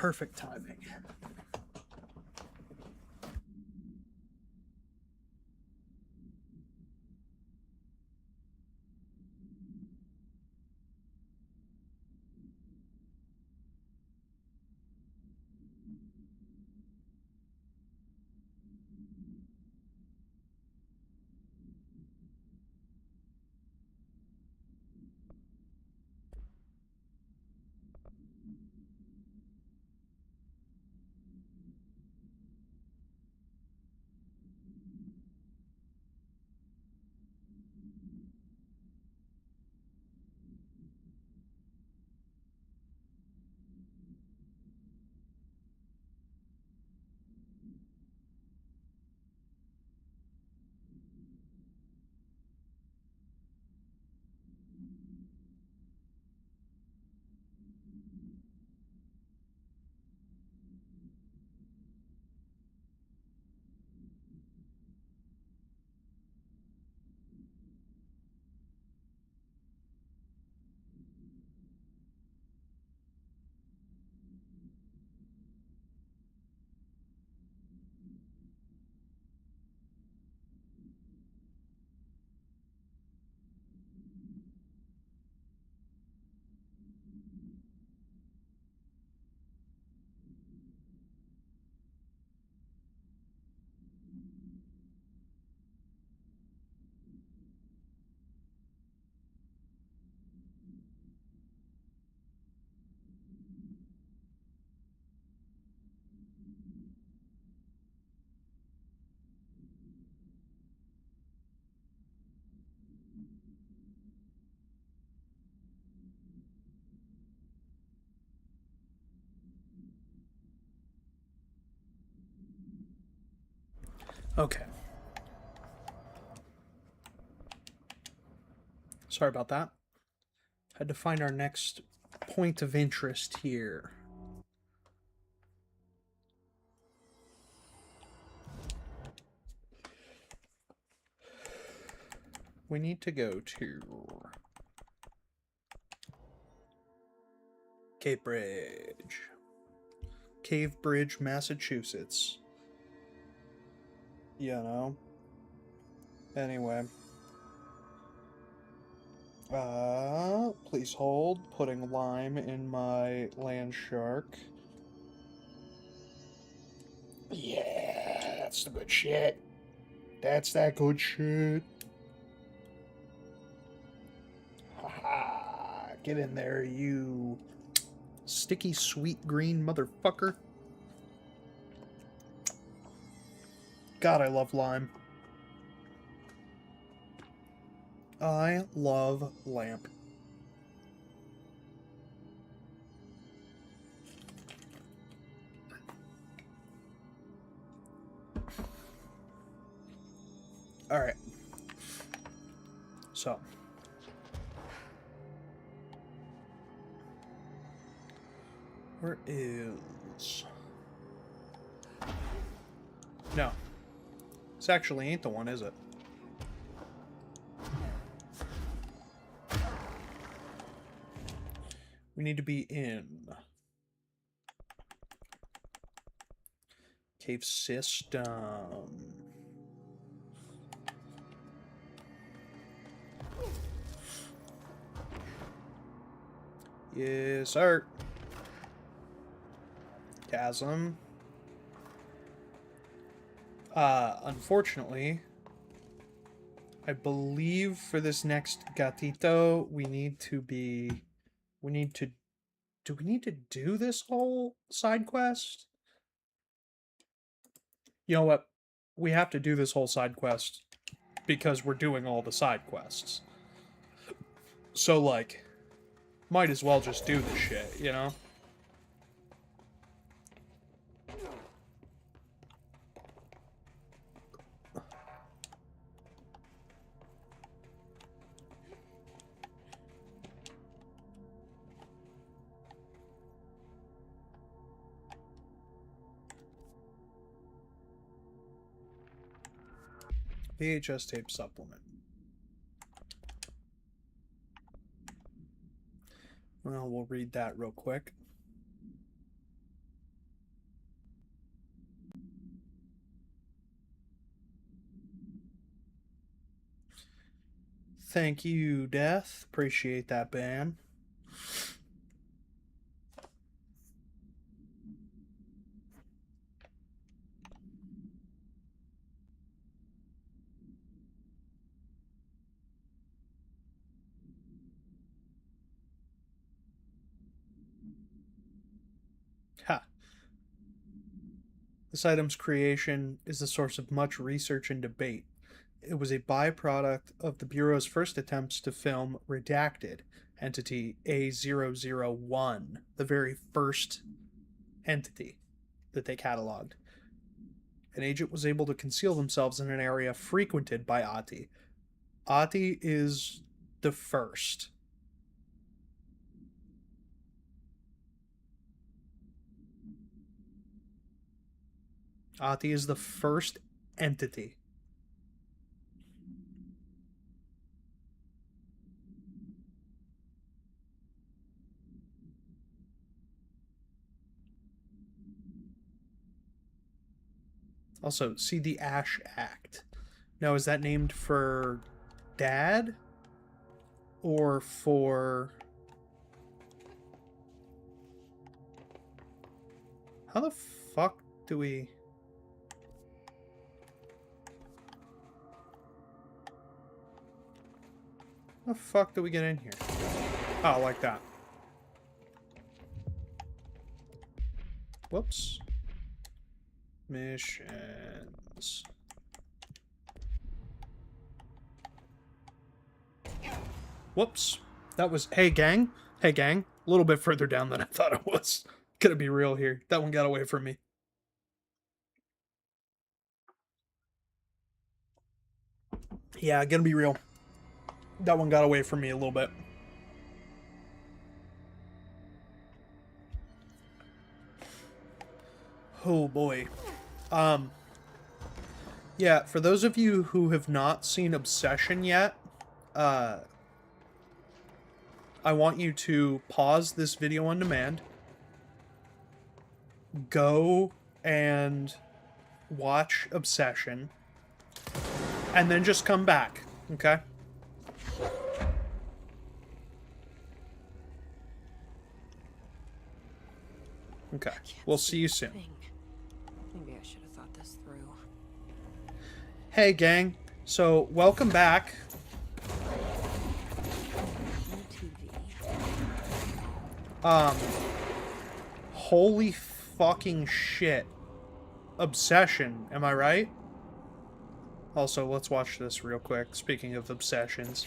Perfect timing. Okay. Sorry about that. Had to find our next point of interest here. We need to go to Cape Bridge. Cave Bridge, Massachusetts. You know. Anyway. Please hold. Putting lime in my land shark. Yeah, that's the good shit. That's that good shit. Haha. Get in there, you sticky sweet green motherfucker. God, I love lime. I love lamp. Alright. So. Where is... No. This actually ain't the one, is it? We need to be in cave system. Yes, sir. Chasm. Unfortunately, I believe for this next gatito, we need to be... We need to... Do we need to do this whole side quest? You know what? We have to do this whole side quest because we're doing all the side quests. So, like, might as well just do this shit, you know? VHS tape supplement. Well, we'll read that real quick. Thank you, Death. Appreciate that, ban. Ha. This item's creation is the source of much research and debate. It was a byproduct of the Bureau's first attempts to film Redacted, Entity A001, the very first entity that they cataloged. An agent was able to conceal themselves in an area frequented by Ati. Ati is the first. Ati is the first entity. Also, see the Ash Act. Now, is that named for Dad? Or for... How the fuck do we... How the fuck do we get in here? Oh, like that. Whoops. Missions. Whoops. That was... Hey, gang. Hey, gang. A little bit further down than I thought it was. Gonna be real here. That one got away from me. Yeah, gonna be real. That one got away from me a little bit. Oh boy. Yeah, for those of you who have not seen Obsession yet, I want you to pause this video on demand, go and watch Obsession, and then just come back, okay? Okay, we'll see you soon. Maybe I should have thought this through. Hey, gang. So, welcome back. Holy fucking shit. Obsession, am I right? Also, let's watch this real quick, speaking of obsessions.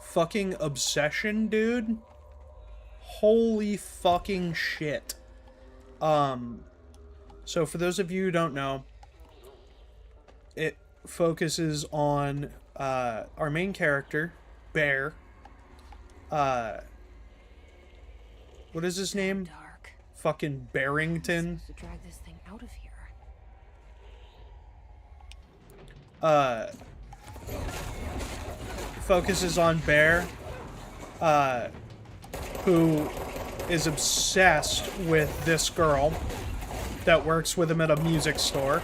Fucking Obsession, dude. Holy fucking shit. So for those of you who don't know, it focuses on, our main character, Bear. What is his name? Dark. Fucking Barrington. To drag this thing out of here. Focuses on Bear, who is obsessed with this girl that works with him at a music store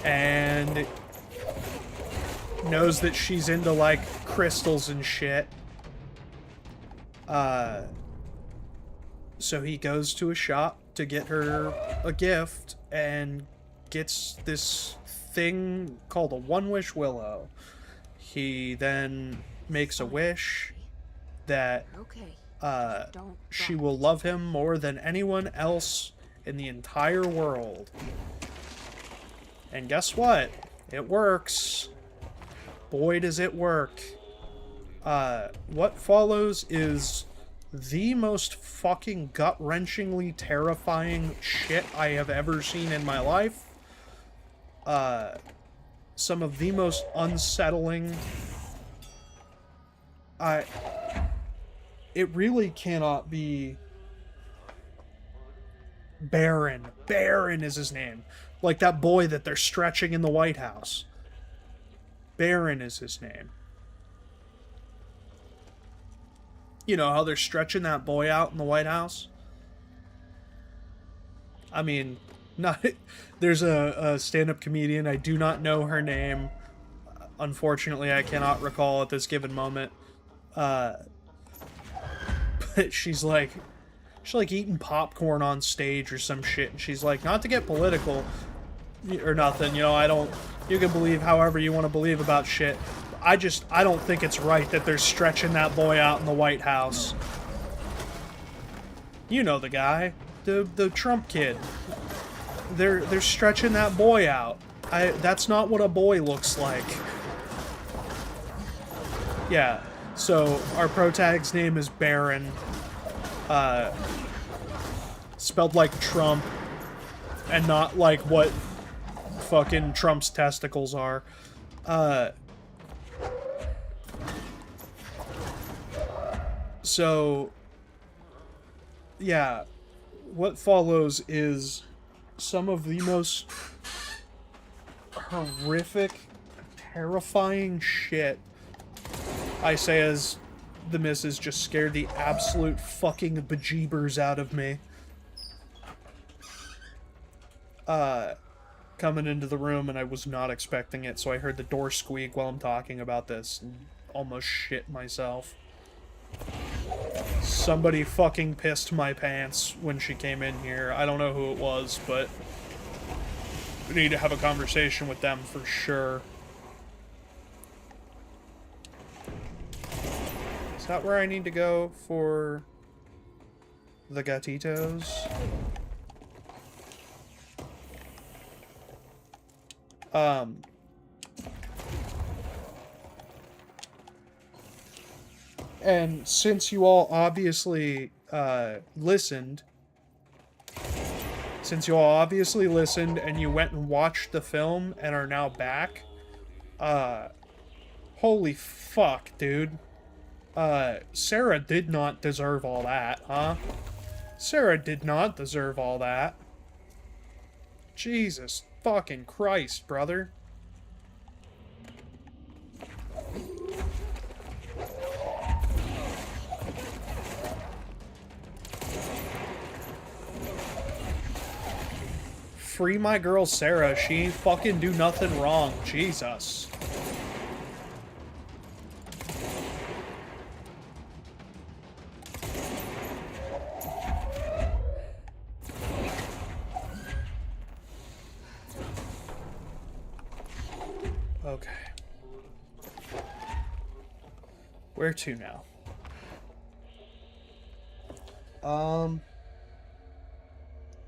and knows that she's into, like, crystals and shit. So he goes to a shop to get her a gift and gets this thing called a one-wish willow. He then makes a wish that she will love him more than anyone else in the entire world. And guess what? It works. Boy, does it work. What follows is the most fucking gut-wrenchingly terrifying shit I have ever seen in my life. Some of the most unsettling... It really cannot be... Baron. Baron is his name. Like that boy that they're stretching in the White House. Baron is his name. You know how they're stretching that boy out in the White House? I mean, Not there's a stand-up comedian. I do not know her name. Unfortunately, I cannot recall at this given moment. But she's like eating popcorn on stage or some shit, and she's like, not to get political or nothing, you know, I don't, you can believe however you want to believe about shit. I don't think it's right that they're stretching that boy out in the White House. You know the guy, the Trump kid. They're stretching that boy out. That's not what a boy looks like. Yeah, so our protag's name is Baron. Spelled like Trump, and not like what fucking Trump's testicles are. So, yeah, what follows is some of the most horrific, terrifying shit. I say as the missus just scared the absolute fucking bejeebers out of me. Coming into the room, and I was not expecting it, so I heard the door squeak while I'm talking about this and almost shit myself. Somebody fucking pissed my pants when she came in here. I don't know who it was, but we need to have a conversation with them for sure. Is that where I need to go for the gatitos? And since you all obviously listened and you went and watched the film and are now back, holy fuck, dude. Sarah did not deserve all that, huh? Sarah did not deserve all that. Jesus fucking Christ, brother. Free my girl Sarah. She ain't fucking do nothing wrong. Jesus. Okay. Where to now?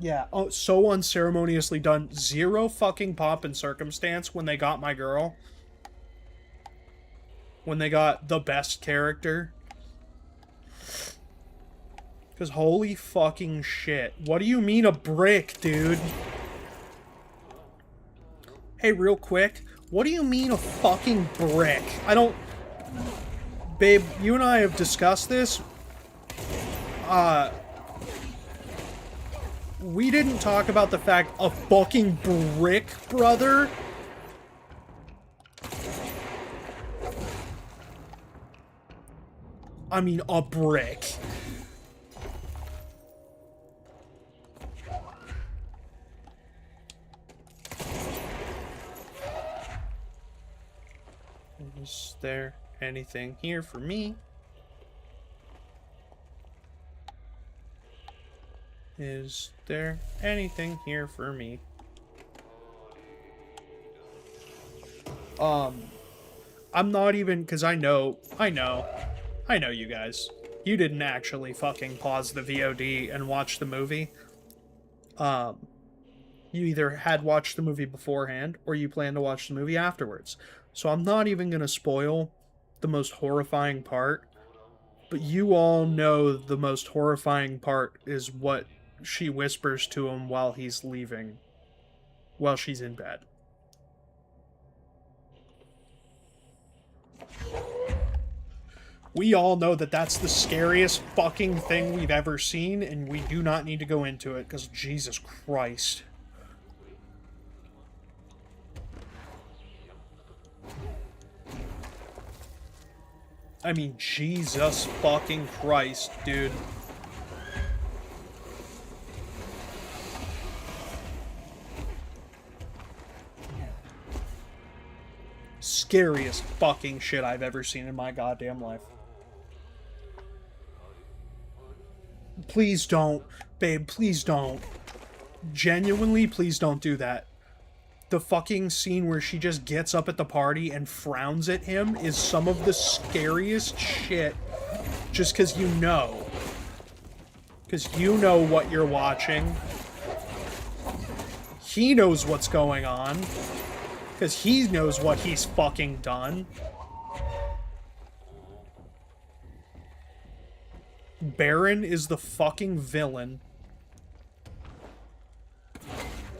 Yeah, oh, so unceremoniously done. Zero fucking pomp and circumstance when they got my girl. When they got the best character. Because holy fucking shit. What do you mean a brick, dude? Hey, real quick. What do you mean a fucking brick? I don't... Babe, you and I have discussed this. We didn't talk about the fact a fucking brick, brother. I mean, a brick. Is there anything here for me? Is there anything here for me? I'm not even, because I know you guys. You didn't actually fucking pause the VOD and watch the movie. You either had watched the movie beforehand, or you plan to watch the movie afterwards. So I'm not even gonna spoil the most horrifying part, but you all know the most horrifying part is what she whispers to him while he's leaving, while she's in bed. We all know that that's the scariest fucking thing we've ever seen, and we do not need to go into it, because Jesus Christ. I mean, Jesus fucking Christ, dude. scariest fucking shit I've ever seen in my goddamn life. Please don't. Babe, please don't. Genuinely, please don't do that. The fucking scene where she just gets up at the party and frowns at him is some of the scariest shit. Just because you know. Because you know what you're watching. He knows what's going on. Because he knows what he's fucking done. Baron is the fucking villain.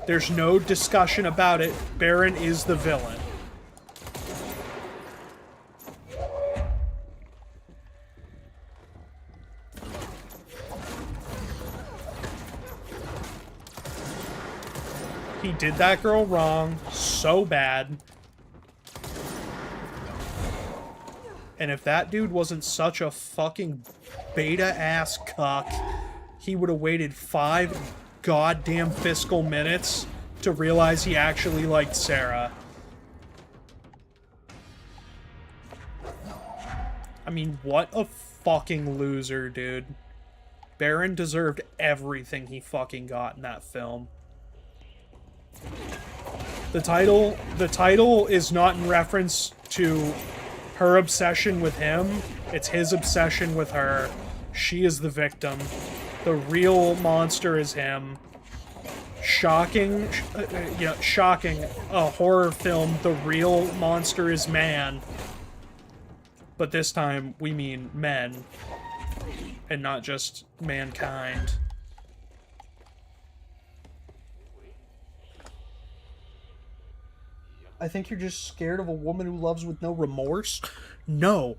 There's no discussion about it. Baron is the villain. He did that girl wrong so bad. And if that dude wasn't such a fucking beta-ass cuck, he would have waited 5 goddamn fiscal minutes to realize he actually liked Sarah. I mean, what a fucking loser, dude. Baron deserved everything he fucking got in that film. The title is not in reference to her obsession with him. It's his obsession with her. She is the victim. The real monster is him. Shocking. Shocking. A horror film, the real monster is man. But this time, we mean men. And not just mankind. I think you're just scared of a woman who loves with no remorse? No.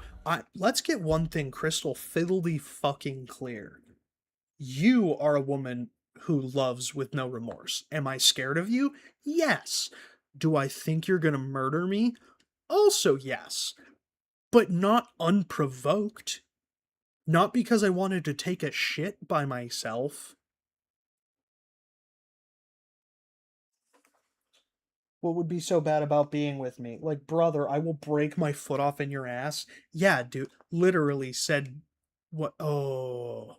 Let's get one thing crystal fiddly fucking clear. You are a woman who loves with no remorse. Am I scared of you? Yes. Do I think you're gonna murder me? Also yes. But not unprovoked. Not because I wanted to take a shit by myself. What would be so bad about being with me? Like, brother, I will break my foot off in your ass. Yeah, dude. Literally said, what? Oh.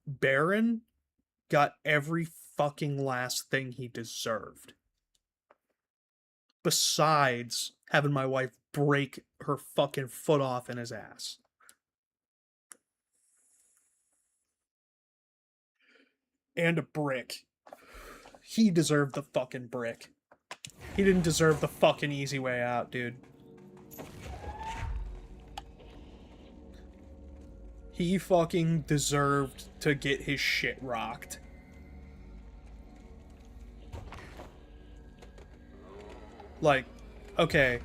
Baron got every fucking last thing he deserved. Besides having my wife break her fucking foot off in his ass. And a brick. He deserved the fucking brick. He didn't deserve the fucking easy way out, dude. He fucking deserved to get his shit rocked. Like, okay,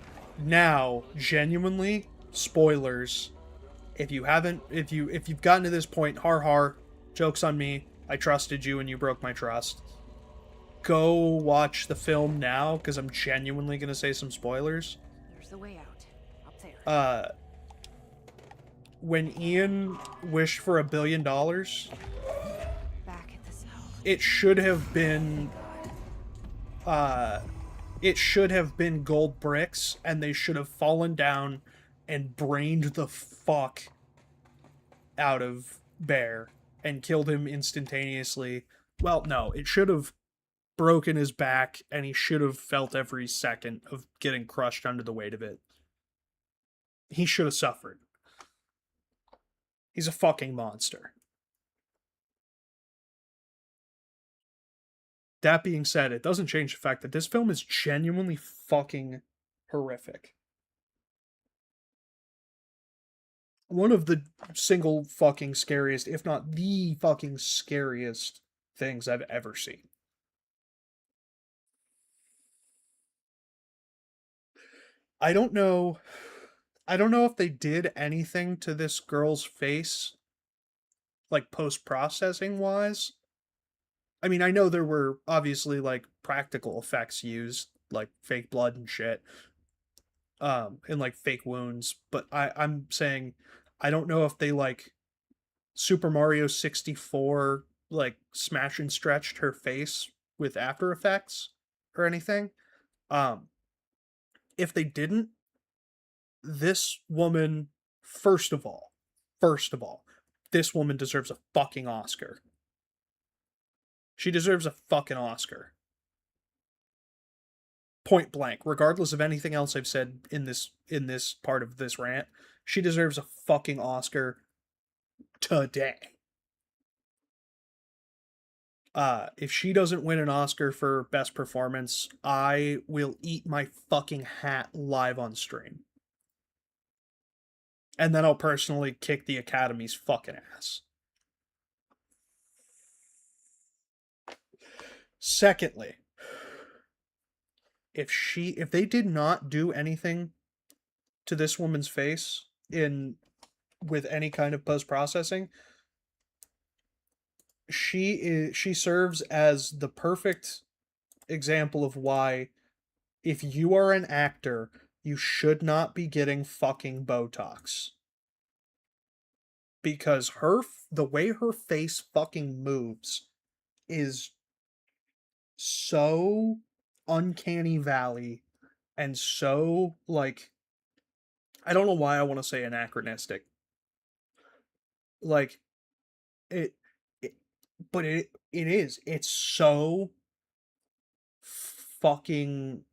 now, genuinely, spoilers. If you've gotten to this point, har, joke's on me. I trusted you and you broke my trust. Go watch the film now, because I'm genuinely going to say some spoilers. There's the way out. Up there. When Ian wished for $1 billion, Back at the cell. it should have been gold bricks, and they should have fallen down and brained the fuck out of Bear and killed him instantaneously. Well, no, it should have broken his back, and he should have felt every second of getting crushed under the weight of it. He should have suffered. He's a fucking monster. That being said, it doesn't change the fact that this film is genuinely fucking horrific. One of the single fucking scariest, if not the fucking scariest things I've ever seen. I don't know if they did anything to this girl's face, like post-processing wise. I mean, I know there were obviously like practical effects used, like fake blood and shit, and like fake wounds, but I'm saying I don't know if they like Super Mario 64 like smash and stretched her face with After Effects or anything. if they didn't, this woman, first of all, this woman deserves a fucking Oscar. She deserves a fucking Oscar. Point blank, regardless of anything else I've said in this part of this rant, she deserves a fucking Oscar today. If she doesn't win an Oscar for best performance, I will eat my fucking hat live on stream. And then I'll personally kick the Academy's fucking ass. Secondly, if they did not do anything to this woman's face with any kind of post-processing, she serves as the perfect example of why, if you are an actor, you should not be getting fucking Botox. Because the way her face fucking moves is so uncanny valley and so, like, I don't know why I want to say anachronistic. Like, but it is. It's so fucking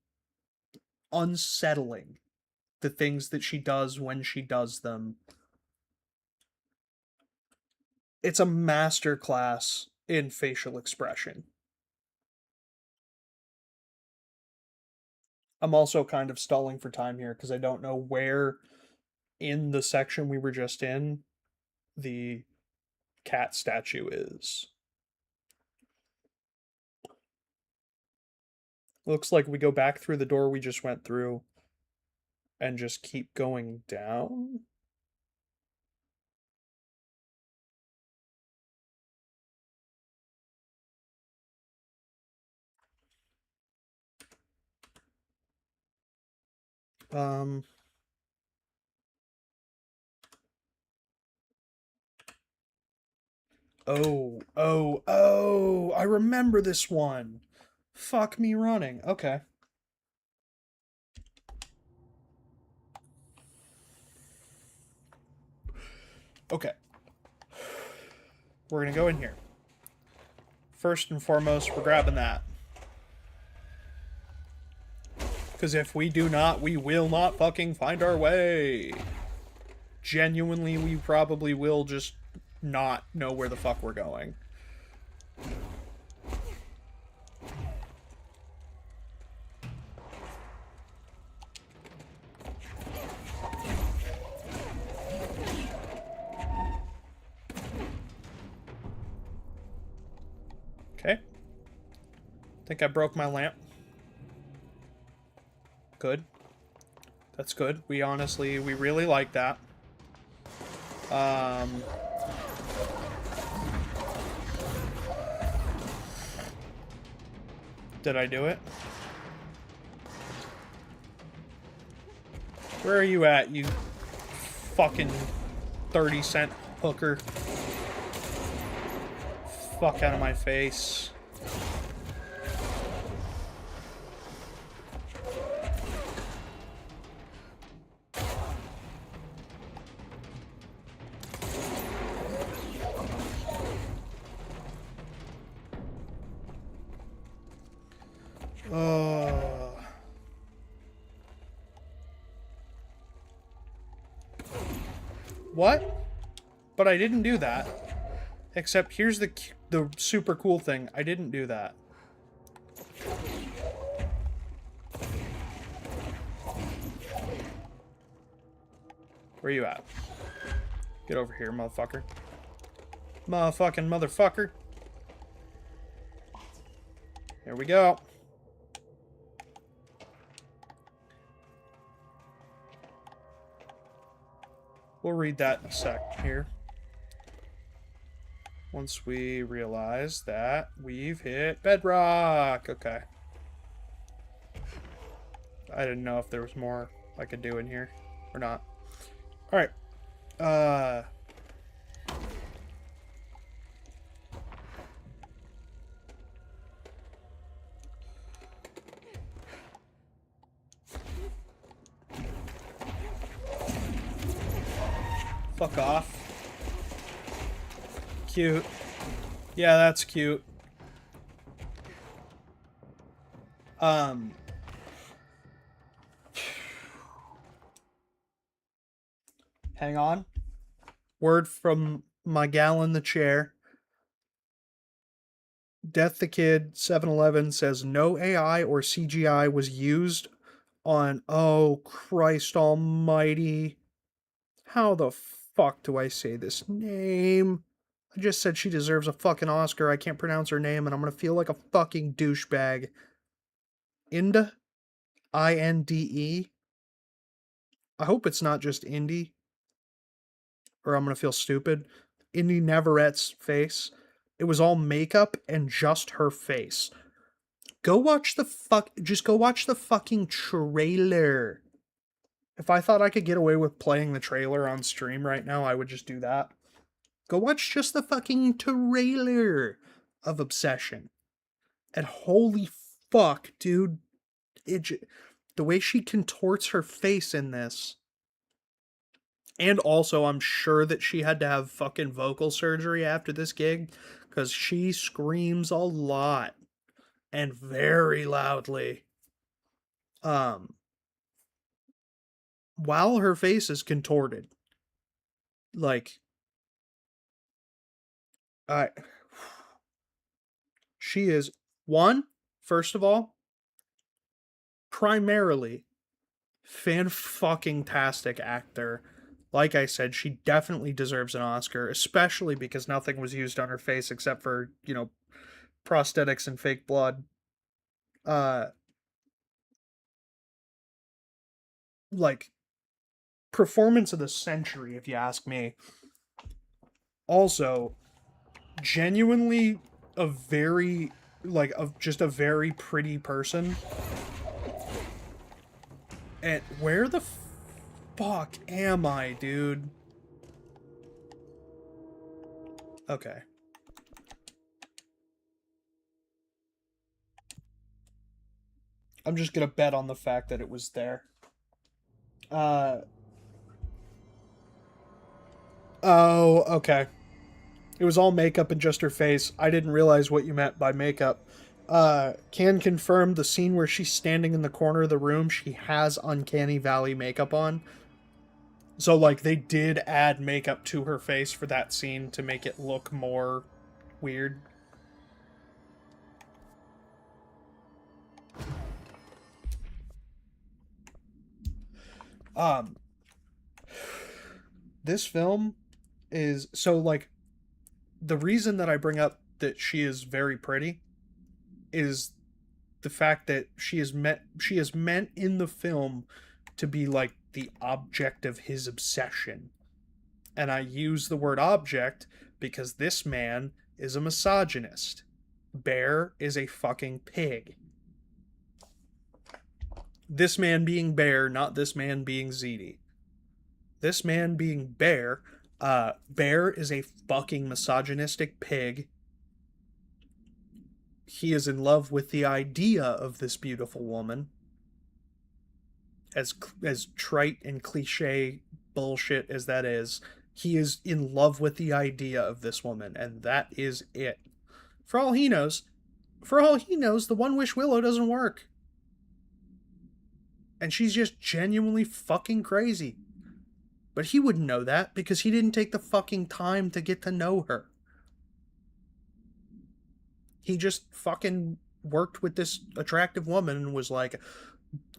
unsettling, the things that she does when she does them. It's a masterclass in facial expression. I'm also kind of stalling for time here because I don't know where in the section we were just in the cat statue is. Looks like we go back through the door we just went through and just keep going down. Oh, I remember this one. Fuck me running. Okay. Okay. We're gonna go in here. First and foremost, we're grabbing that. Because if we do not, we will not fucking find our way. Genuinely, we probably will just not know where the fuck we're going. Okay. Think I broke my lamp. Good. That's good. We really like that. Did I do it? Where are you at, you fucking 30-cent hooker? Fuck out of my face. What? But I didn't do that. Except here's the super cool thing. I didn't do that. Where you at? Get over here, motherfucker. Motherfucking motherfucker. Here we go. We'll read that in a sec here. Once we realize that we've hit bedrock. Okay. I didn't know if there was more I could do in here or not. Alright. Fuck off. Cute. Yeah, that's cute. Hang on. Word from my gal in the chair. Death the Kid 711 says no AI or CGI was used on. Oh, Christ almighty. How the fuck do I say this name? I just said she deserves a fucking Oscar. I can't pronounce her name and I'm gonna feel like a fucking douchebag. Inda? INDE? I hope it's not just Indy, or I'm gonna feel stupid. Indy Navarrette's face. It was all makeup and just her face. Go watch the just go watch the fucking trailer. If I thought I could get away with playing the trailer on stream right now, I would just do that. Go watch just the fucking trailer of Obsession. And holy fuck, dude. The way she contorts her face in this. And also, I'm sure that she had to have fucking vocal surgery after this gig, because she screams a lot and very loudly. While her face is contorted. Like, she is, first of all, primarily fan-fucking-tastic actor. Like I said, she definitely deserves an Oscar, especially because nothing was used on her face except for, prosthetics and fake blood. Like, performance of the century, if you ask me. Also, genuinely a very, just a very pretty person. And where the fuck am I, dude? Okay. I'm just gonna bet on the fact that it was there. Oh, okay. It was all makeup and just her face. I didn't realize what you meant by makeup. Can confirm the scene where she's standing in the corner of the room, she has Uncanny Valley makeup on. So, like, they did add makeup to her face for that scene to make it look more weird. This film is, so, like, the reason that I bring up that she is very pretty is the fact that she is meant in the film to be like the object of his obsession. And I use the word object because this man is a misogynist. Bear is a fucking pig. This man being Bear, not this man being ZD. This man being Bear, Bear is a fucking misogynistic pig. He is in love with the idea of this beautiful woman. As trite and cliche bullshit as that is, he is in love with the idea of this woman, and that is it. For all he knows, the One Wish Willow doesn't work. And she's just genuinely fucking crazy. But he wouldn't know that because he didn't take the fucking time to get to know her. He just fucking worked with this attractive woman and was like,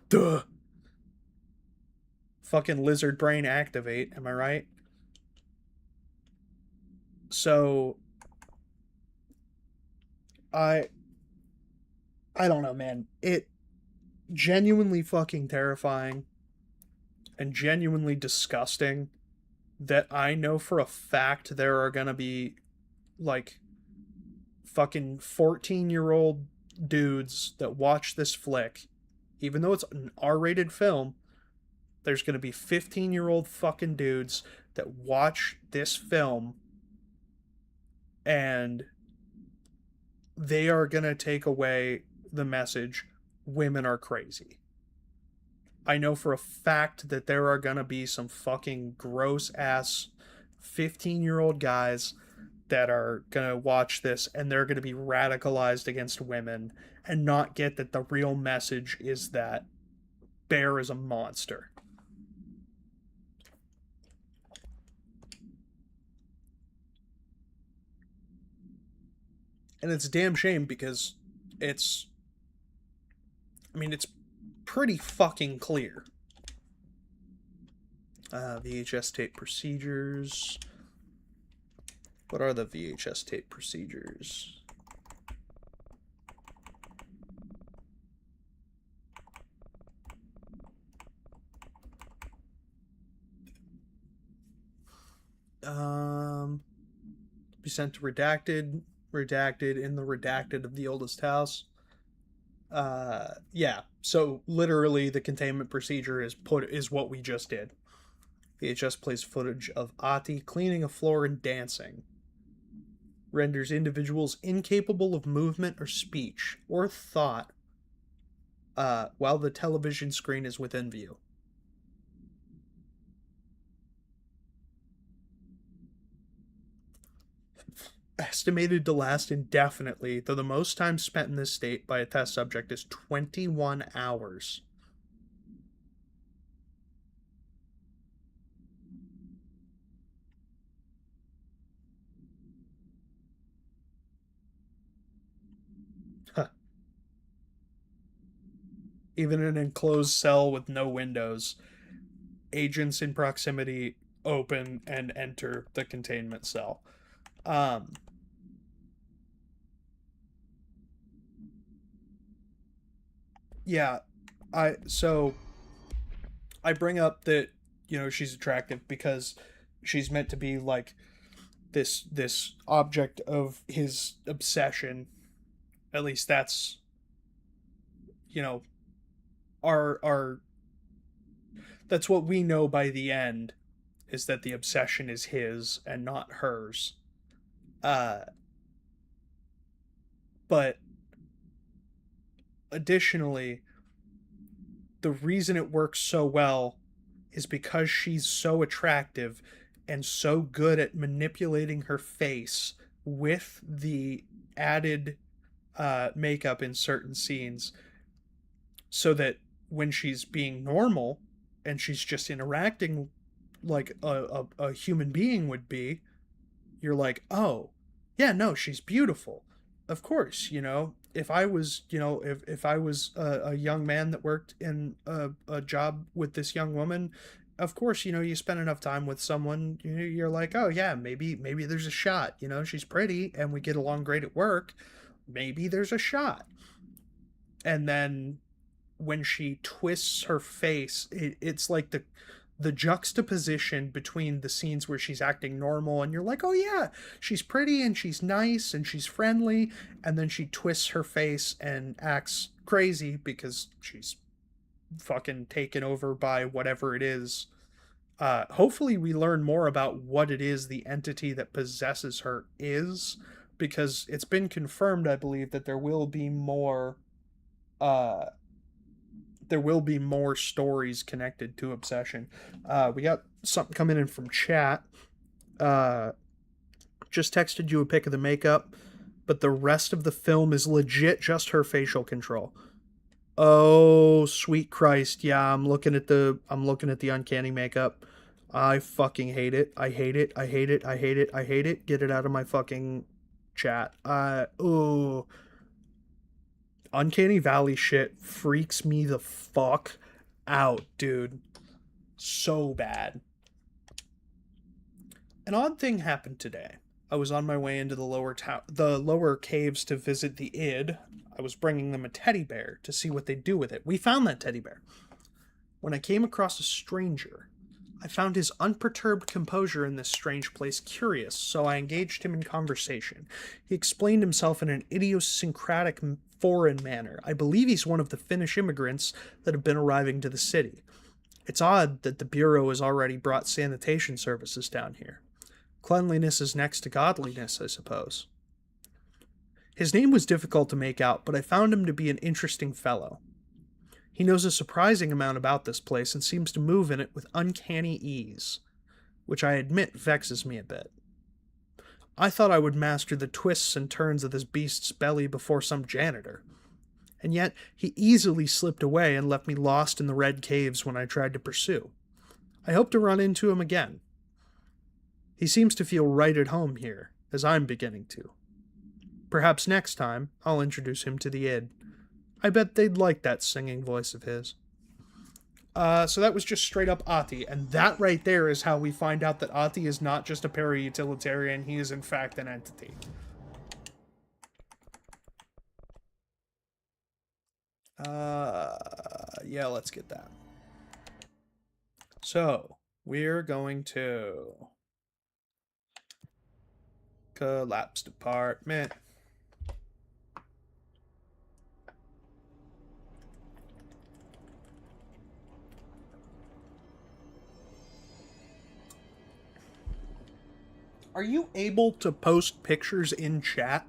duh. Fucking lizard brain activate, am I right? So, I don't know, man. It genuinely fucking terrifying and genuinely disgusting that I know for a fact there are gonna be, like, fucking 14-year-old dudes that watch this flick, even though it's an R-rated film, there's gonna be 15-year-old fucking dudes that watch this film and they are gonna take away the message, women are crazy. I know for a fact that there are gonna be some fucking gross ass 15-year-old guys that are going to watch this and they're going to be radicalized against women and not get that the real message is that Bear is a monster. And it's a damn shame because it's pretty fucking clear. VHS tape procedures. What are the VHS tape procedures? Be sent to redacted in the redacted of the oldest house. Yeah. So literally, the containment procedure is what we just did. VHS plays footage of Ati cleaning a floor and dancing. Renders individuals incapable of movement or speech or thought while the television screen is within view. Estimated to last indefinitely, though the most time spent in this state by a test subject is 21 hours. Huh. Even in an enclosed cell with no windows, agents in proximity open and enter the containment cell. Yeah, I bring up that she's attractive because she's meant to be like this object of his obsession. At least that's our that's what we know by the end, is that the obsession is his and not hers. Uh but additionally, the reason it works so well is because she's so attractive and so good at manipulating her face with the added makeup in certain scenes, so that when she's being normal and she's just interacting like a human being would be, you're like, oh, yeah, no, she's beautiful. Of course, if I was, if I was a young man that worked in a job with this young woman, of course, you spend enough time with someone, you're like, oh yeah, maybe there's a shot. She's pretty and we get along great at work. Maybe there's a shot. And then when she twists her face, it's like the juxtaposition between the scenes where she's acting normal and you're like, oh yeah, she's pretty and she's nice and she's friendly, and then she twists her face and acts crazy because she's fucking taken over by whatever it is. Hopefully we learn more about what it is the entity that possesses her is, because it's been confirmed, I believe, that there will be more stories connected to obsession. We got something coming in from chat. Just texted you a pic of the makeup, but the rest of the film is legit just her facial control. Oh, sweet Christ. Yeah, I'm looking at the uncanny makeup. I fucking hate it. I hate it. I hate it. I hate it. I hate it. Get it out of my fucking chat. Oh. Uncanny Valley shit freaks me the fuck out, dude. So bad. An odd thing happened today. I was on my way into the lower caves to visit the id. I was bringing them a teddy bear to see what they'd do with it. We found that teddy bear. When I came across a stranger, I found his unperturbed composure in this strange place curious, so I engaged him in conversation. He explained himself in an idiosyncratic foreign manner. I believe he's one of the Finnish immigrants that have been arriving to the city. It's odd that the Bureau has already brought sanitation services down here. Cleanliness is next to godliness, I suppose. His name was difficult to make out, but I found him to be an interesting fellow. He knows a surprising amount about this place and seems to move in it with uncanny ease. which I admit vexes me a bit. I thought I would master the twists and turns of this beast's belly before some janitor, and yet he easily slipped away and left me lost in the red caves when I tried to pursue. I hope to run into him again. He seems to feel right at home here, as I'm beginning to. Perhaps next time I'll introduce him to the id. I bet they'd like that singing voice of his. So that was just straight up Ati, and that right there is how we find out that Ati is not just a para-utilitarian, he is in fact an entity. Yeah, let's get that. So, we're going to collapse department. Are you able to post pictures in chat?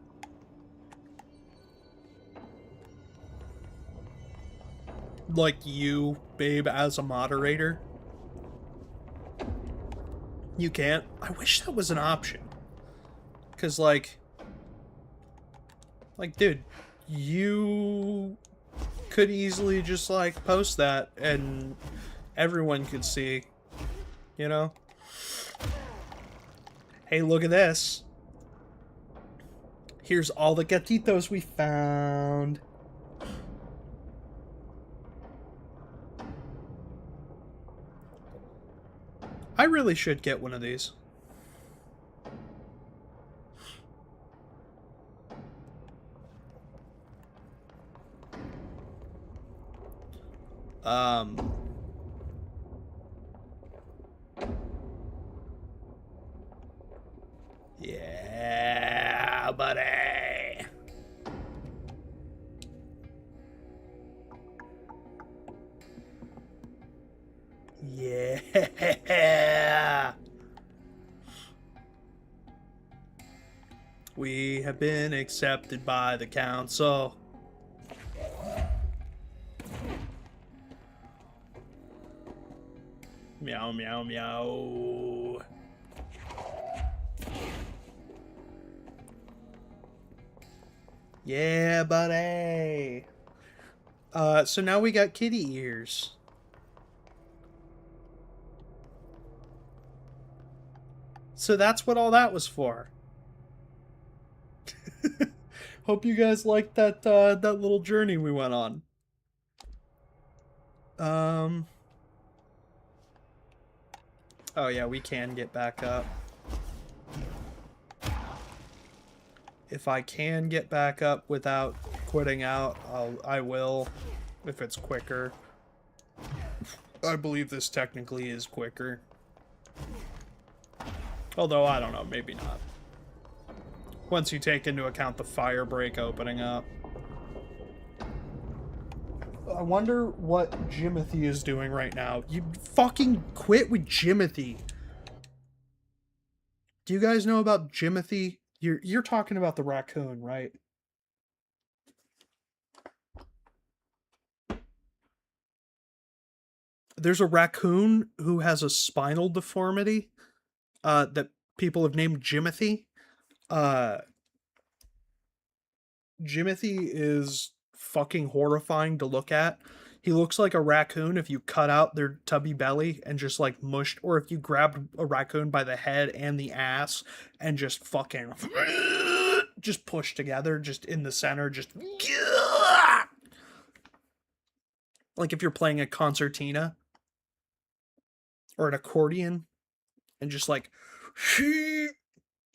Like you, babe, as a moderator? You can't? I wish that was an option. Because, like, dude, you could easily just, like, post that and everyone could see, you know? Hey, look at this. Here's all the gatitos we found. I really should get one of these. Yeah, buddy. Yeah. We have been accepted by the council. Meow, meow, meow. Yeah, buddy. So now we got kitty ears. So that's what all that was for. Hope you guys liked that that little journey we went on. Oh yeah, we can get back up. If I can get back up without quitting out, I will, if it's quicker. I believe this technically is quicker. Although, I don't know, maybe not. Once you take into account the fire break opening up. I wonder what Jimothy is doing right now. You fucking quit with Jimothy. Do you guys know about Jimothy? You're talking about the raccoon, right? There's a raccoon who has a spinal deformity that people have named Jimothy. Jimothy is fucking horrifying to look at. He looks like a raccoon if you cut out their tubby belly and just like mushed, or if you grabbed a raccoon by the head and the ass and just fucking just push together, just in the center, just like if you're playing a concertina or an accordion and just like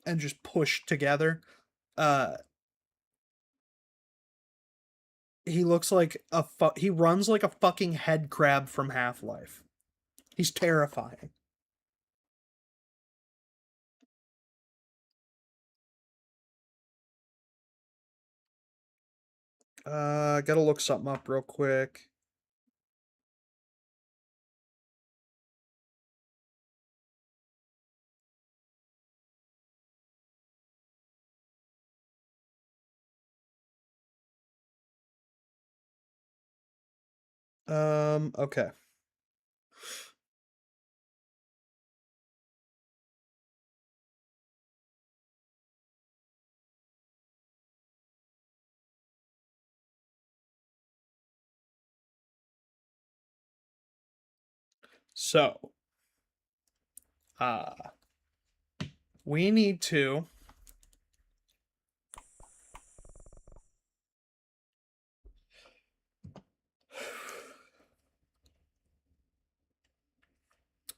and just push together. He looks like he runs like a fucking head crab from Half-Life. He's terrifying. Gotta look something up real quick. Okay. So, we need to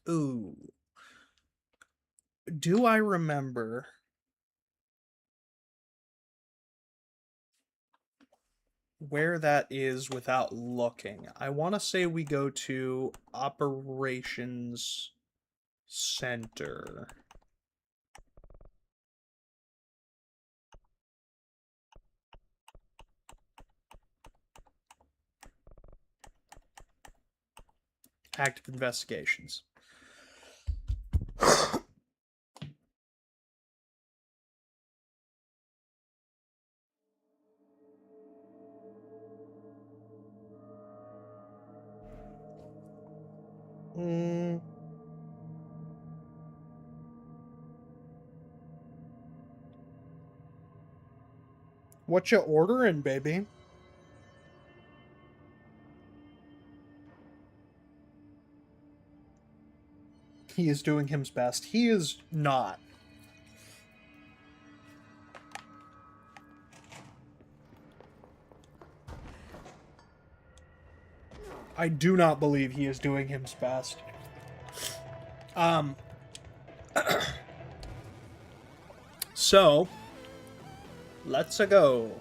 ooh. Do I remember where that is without looking? I want to say we go to Operations Center. Active investigations. What you ordering, baby? He is doing his best. He is not. I do not believe he is doing his best. So, let's go.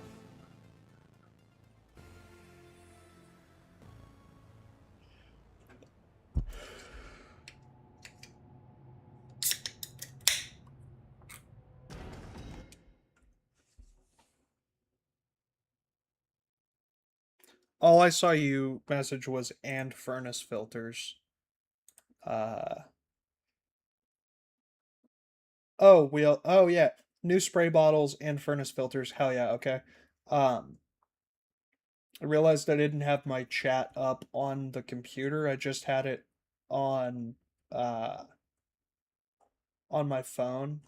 All I saw you message was and furnace filters. Oh yeah, new spray bottles and furnace filters. Hell yeah, okay. I realized I didn't have my chat up on the computer. I just had it on my phone.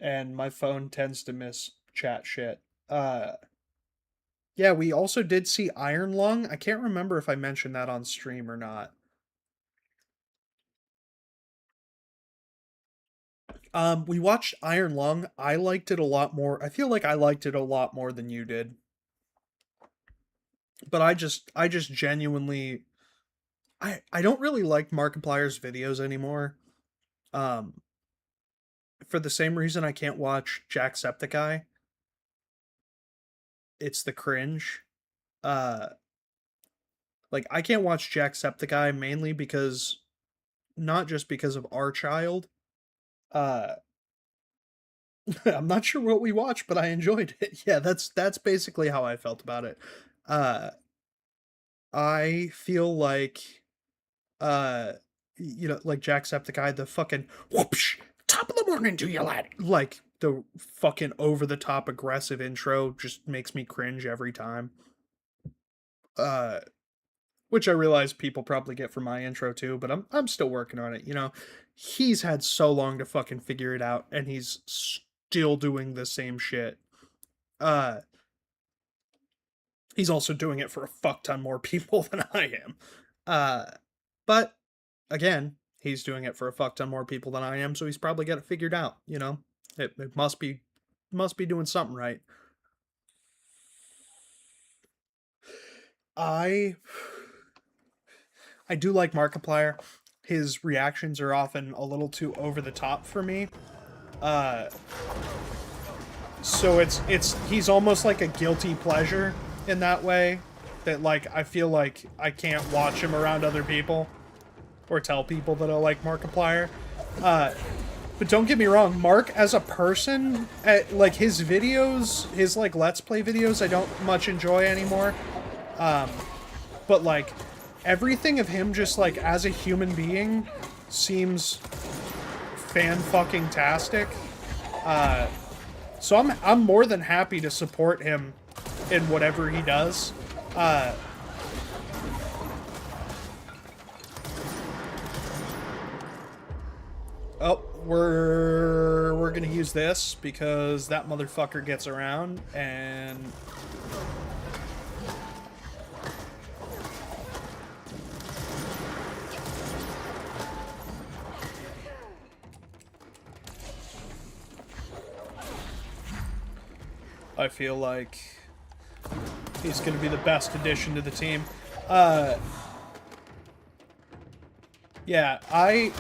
And my phone tends to miss chat shit. Yeah, we also did see Iron Lung. I can't remember if I mentioned that on stream or not. We watched Iron Lung. I liked it a lot more. I feel like I liked it a lot more than you did. But I just genuinely I don't really like Markiplier's videos anymore. For the same reason I can't watch Jacksepticeye. It's the cringe. Like I can't watch Jacksepticeye mainly because not just because of our child. I'm not sure what we watched, but I enjoyed it. Yeah, that's basically how I felt about it. I feel like like Jacksepticeye, the fucking whoopsh, top of the morning to you, lad. Like the fucking over the top aggressive intro just makes me cringe every time. Which I realize people probably get from my intro too, but I'm still working on it, you know. He's had so long to fucking figure it out, and he's still doing the same shit. He's also doing it for a fuck ton more people than I am. But again, he's doing it for a fuck ton more people than I am, so he's probably got it figured out, you know. It must be doing something right. I do like Markiplier. His reactions are often a little too over the top for me. So he's almost like a guilty pleasure in that way. That like I feel like I can't watch him around other people or tell people that I like Markiplier. But don't get me wrong, Mark as a person, like his videos, his like Let's Play videos, I don't much enjoy anymore. But like everything of him just like as a human being seems fan-fucking-tastic. So I'm more than happy to support him in whatever he does. Oh, we're gonna use this because that motherfucker gets around and I feel like he's going to be the best addition to the team. Yeah, I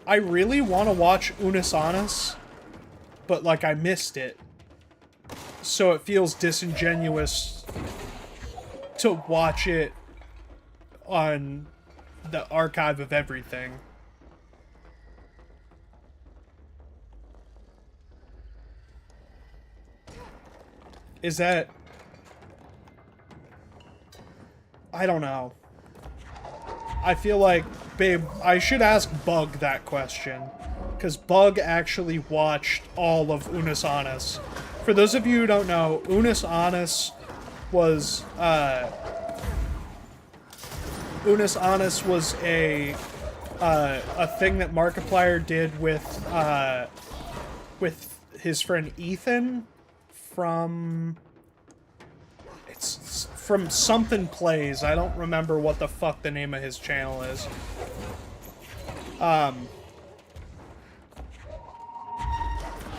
really want to watch Unus Annus, but, like, I missed it. So it feels disingenuous to watch it on the archive of everything. Is that... I don't know. I feel like, babe, I should ask Bug that question. Because Bug actually watched all of Unus Annus. For those of you who don't know, Unus Annus was, Unus Annus was a thing that Markiplier did with his friend Ethan from... It's from Something Plays. I don't remember what the fuck the name of his channel is.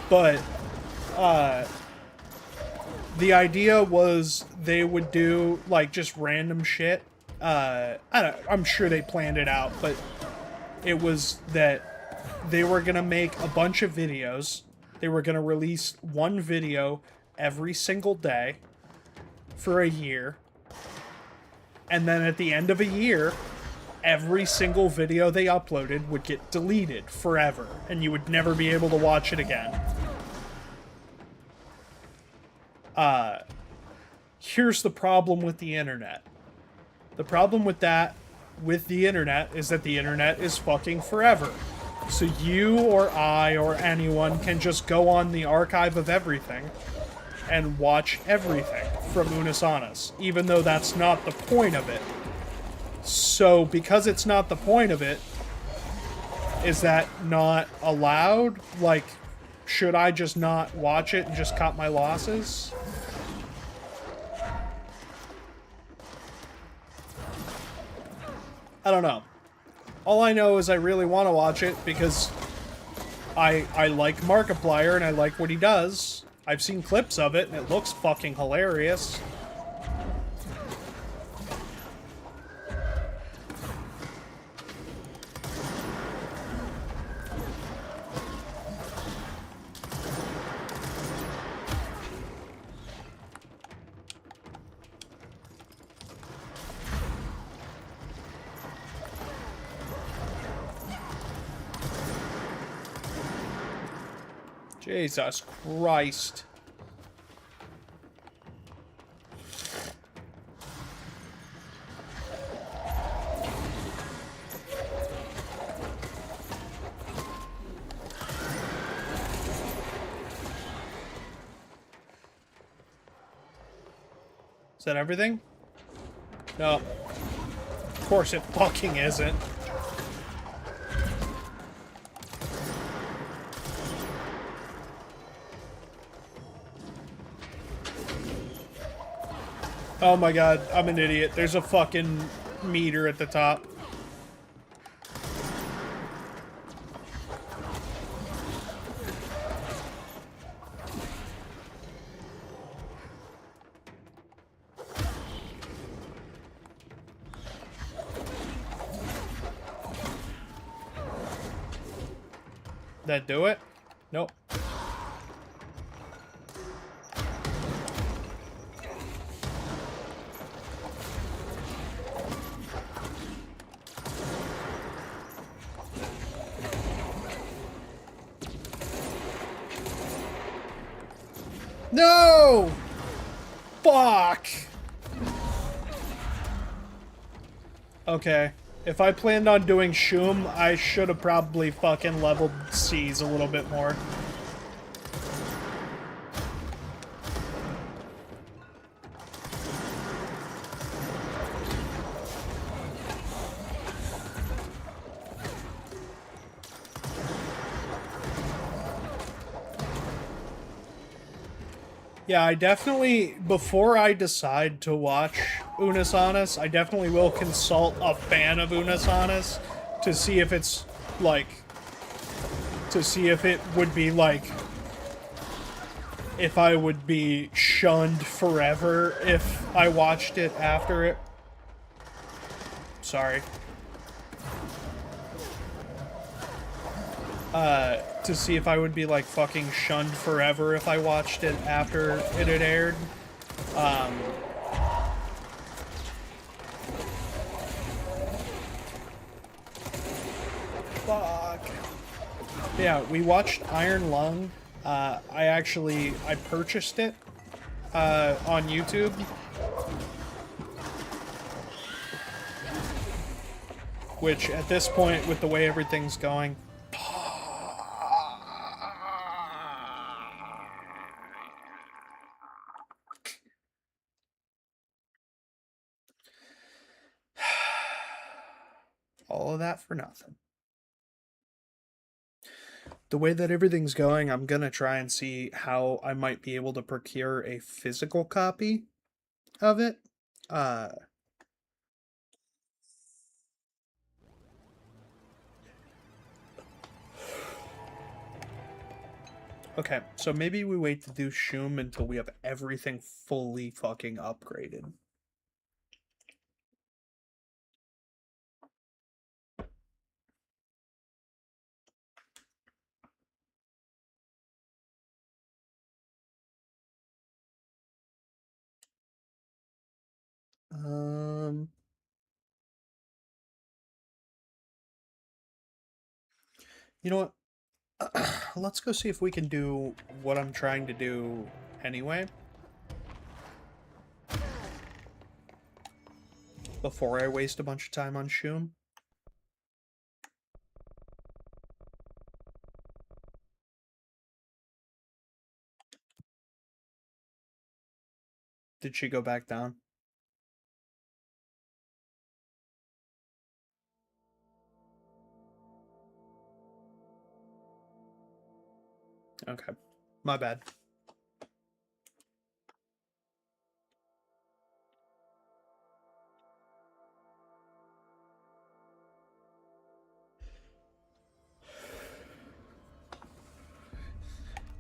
But, the idea was they would do, like, just random shit. I'm sure they planned it out, but it was that they were gonna make a bunch of videos. They were gonna release one video every single day for a year. And then at the end of a year, every single video they uploaded would get deleted forever, and you would never be able to watch it again. Here's the problem with the internet. The problem with that, with the internet, is that the internet is fucking forever. So you or I or anyone can just go on the archive of everything and watch everything from Unus Annus, even though that's not the point of it. So, because it's not the point of it, is that not allowed? Like, should I just not watch it and just cut my losses? I don't know. All I know is I really want to watch it because I like Markiplier and I like what he does. I've seen clips of it and it looks fucking hilarious. Jesus Christ. Is that everything? No. Of course it fucking isn't. Oh my god, I'm an idiot. There's a fucking meter at the top. That do it? Nope. No! Fuck! Okay. If I planned on doing Shroom, I should have probably fucking leveled C's a little bit more. Yeah, I definitely, before I decide to watch Unus Annus, I definitely will consult a fan of Unus Annus to see if it's, like, to see if it would be, like, if I would be shunned forever if I watched it after it. Sorry. To see if I would be, like, fucking shunned forever if I watched it after it had aired. Fuck. Yeah, we watched Iron Lung. I purchased it, on YouTube. Which, at this point, with the way everything's going... all of that for nothing. The way that everything's going, I'm gonna try and see how I might be able to procure a physical copy of it. Okay, so maybe we wait to do Shum until we have everything fully fucking upgraded. You know what? Let's go see if we can do what I'm trying to do anyway. Before I waste a bunch of time on Shum. Did she go back down? Okay. My bad.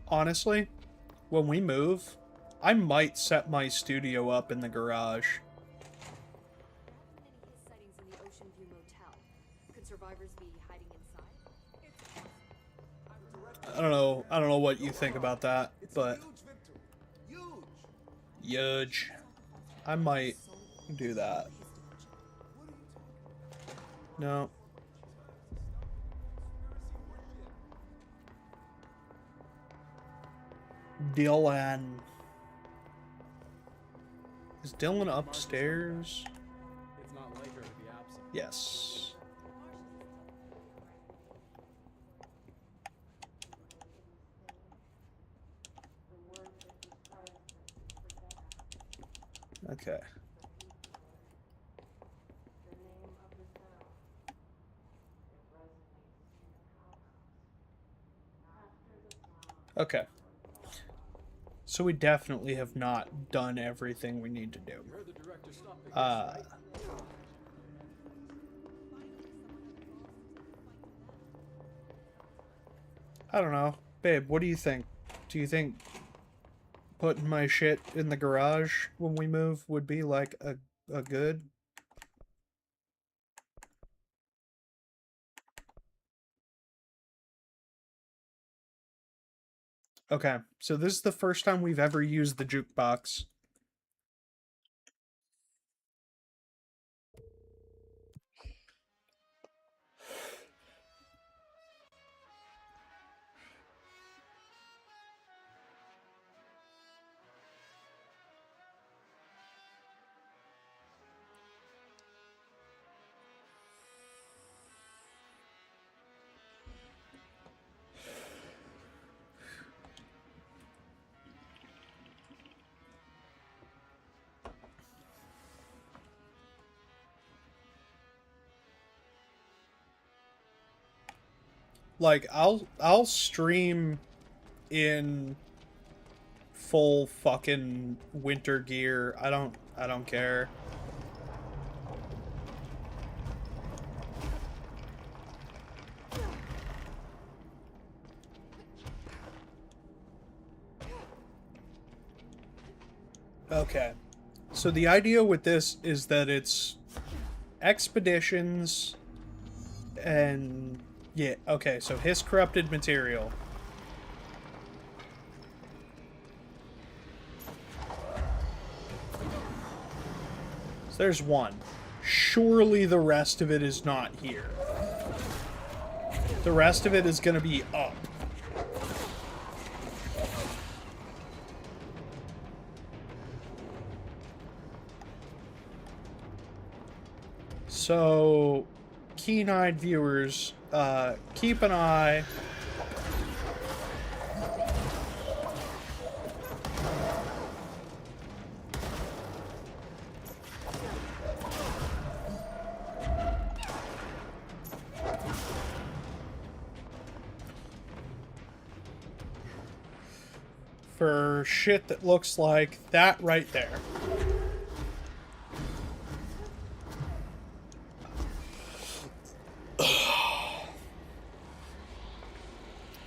Honestly, when we move, I might set my studio up in the garage. Sightings in the Ocean View Motel. Could survivors be hiding inside? I don't know what you think about that, but huge. I might do that. No. Dylan. Is Dylan upstairs? It's not like her to be absent. Yes. Okay. Okay. So we definitely have not done everything we need to do. I don't know. Babe, what do you think? Do you think putting my shit in the garage when we move would be like a good? Okay, so this is the first time we've ever used the jukebox. Like, I'll stream in full fucking winter gear. I don't care. Okay. So the idea with this is that it's expeditions and yeah, okay, so his corrupted material. So there's one. Surely the rest of it is not here. The rest of it is going to be up. So, keen-eyed viewers, keep an eye. For shit that looks like that right there.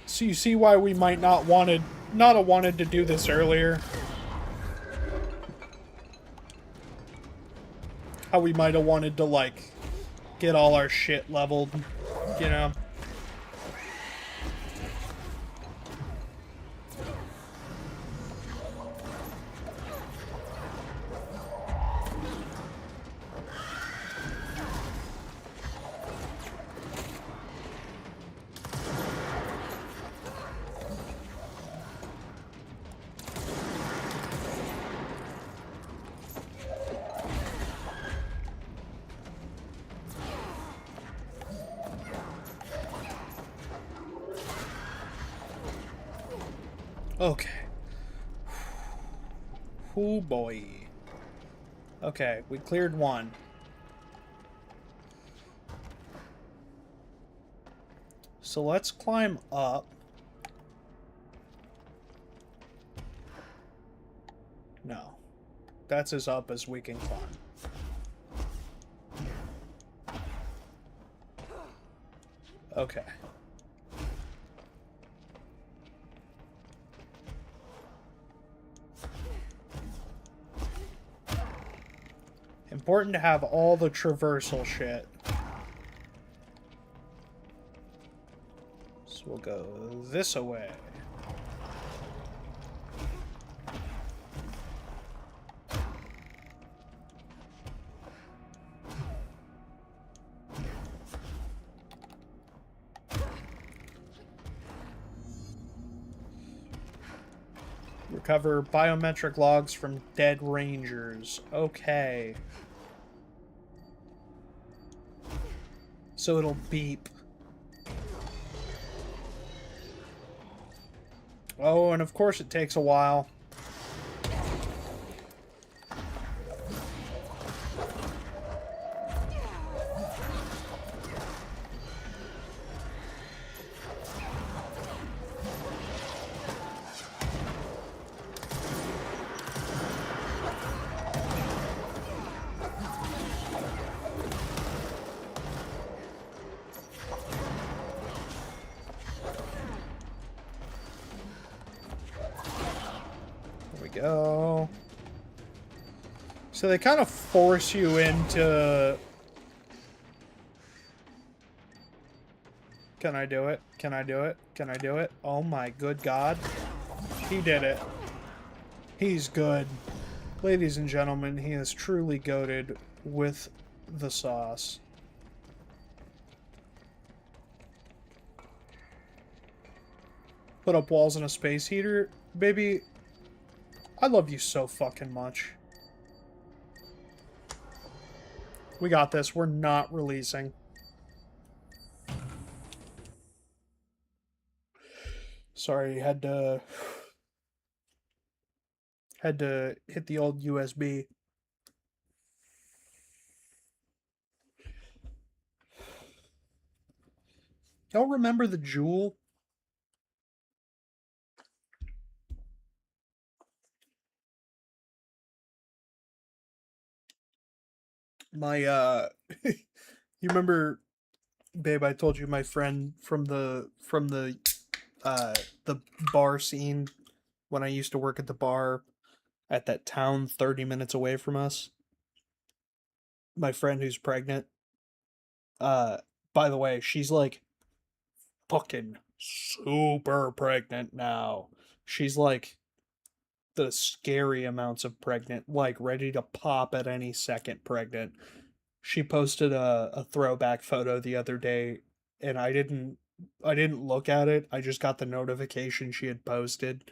So you see why we might not have wanted to do this earlier. How we might have wanted to, like, get all our shit leveled, you know? Okay. Oh boy. Okay, we cleared one. So let's climb up. No. That's as up as we can climb. Okay. Important to have all the traversal shit. So we'll go this way. Recover biometric logs from dead rangers. Okay. So it'll beep. Oh, and of course it takes a while. Go. So they kind of force you into... Can I do it? Can I do it? Can I do it? Oh my good god. He did it. He's good. Ladies and gentlemen, he is truly goated with the sauce. Put up walls in a space heater? Baby, I love you so fucking much. We got this. We're not releasing. Sorry, had to hit the old USB. Y'all remember the Jewel? My you remember, babe, I told you my friend from the the bar scene when I used to work at the bar, at that town 30 minutes away from us. My friend who's pregnant. By the way, she's like fucking super pregnant now. She's like the scary amounts of pregnant, like ready to pop at any second pregnant. She posted a throwback photo the other day, and I didn't look at it. I just got the notification she had posted,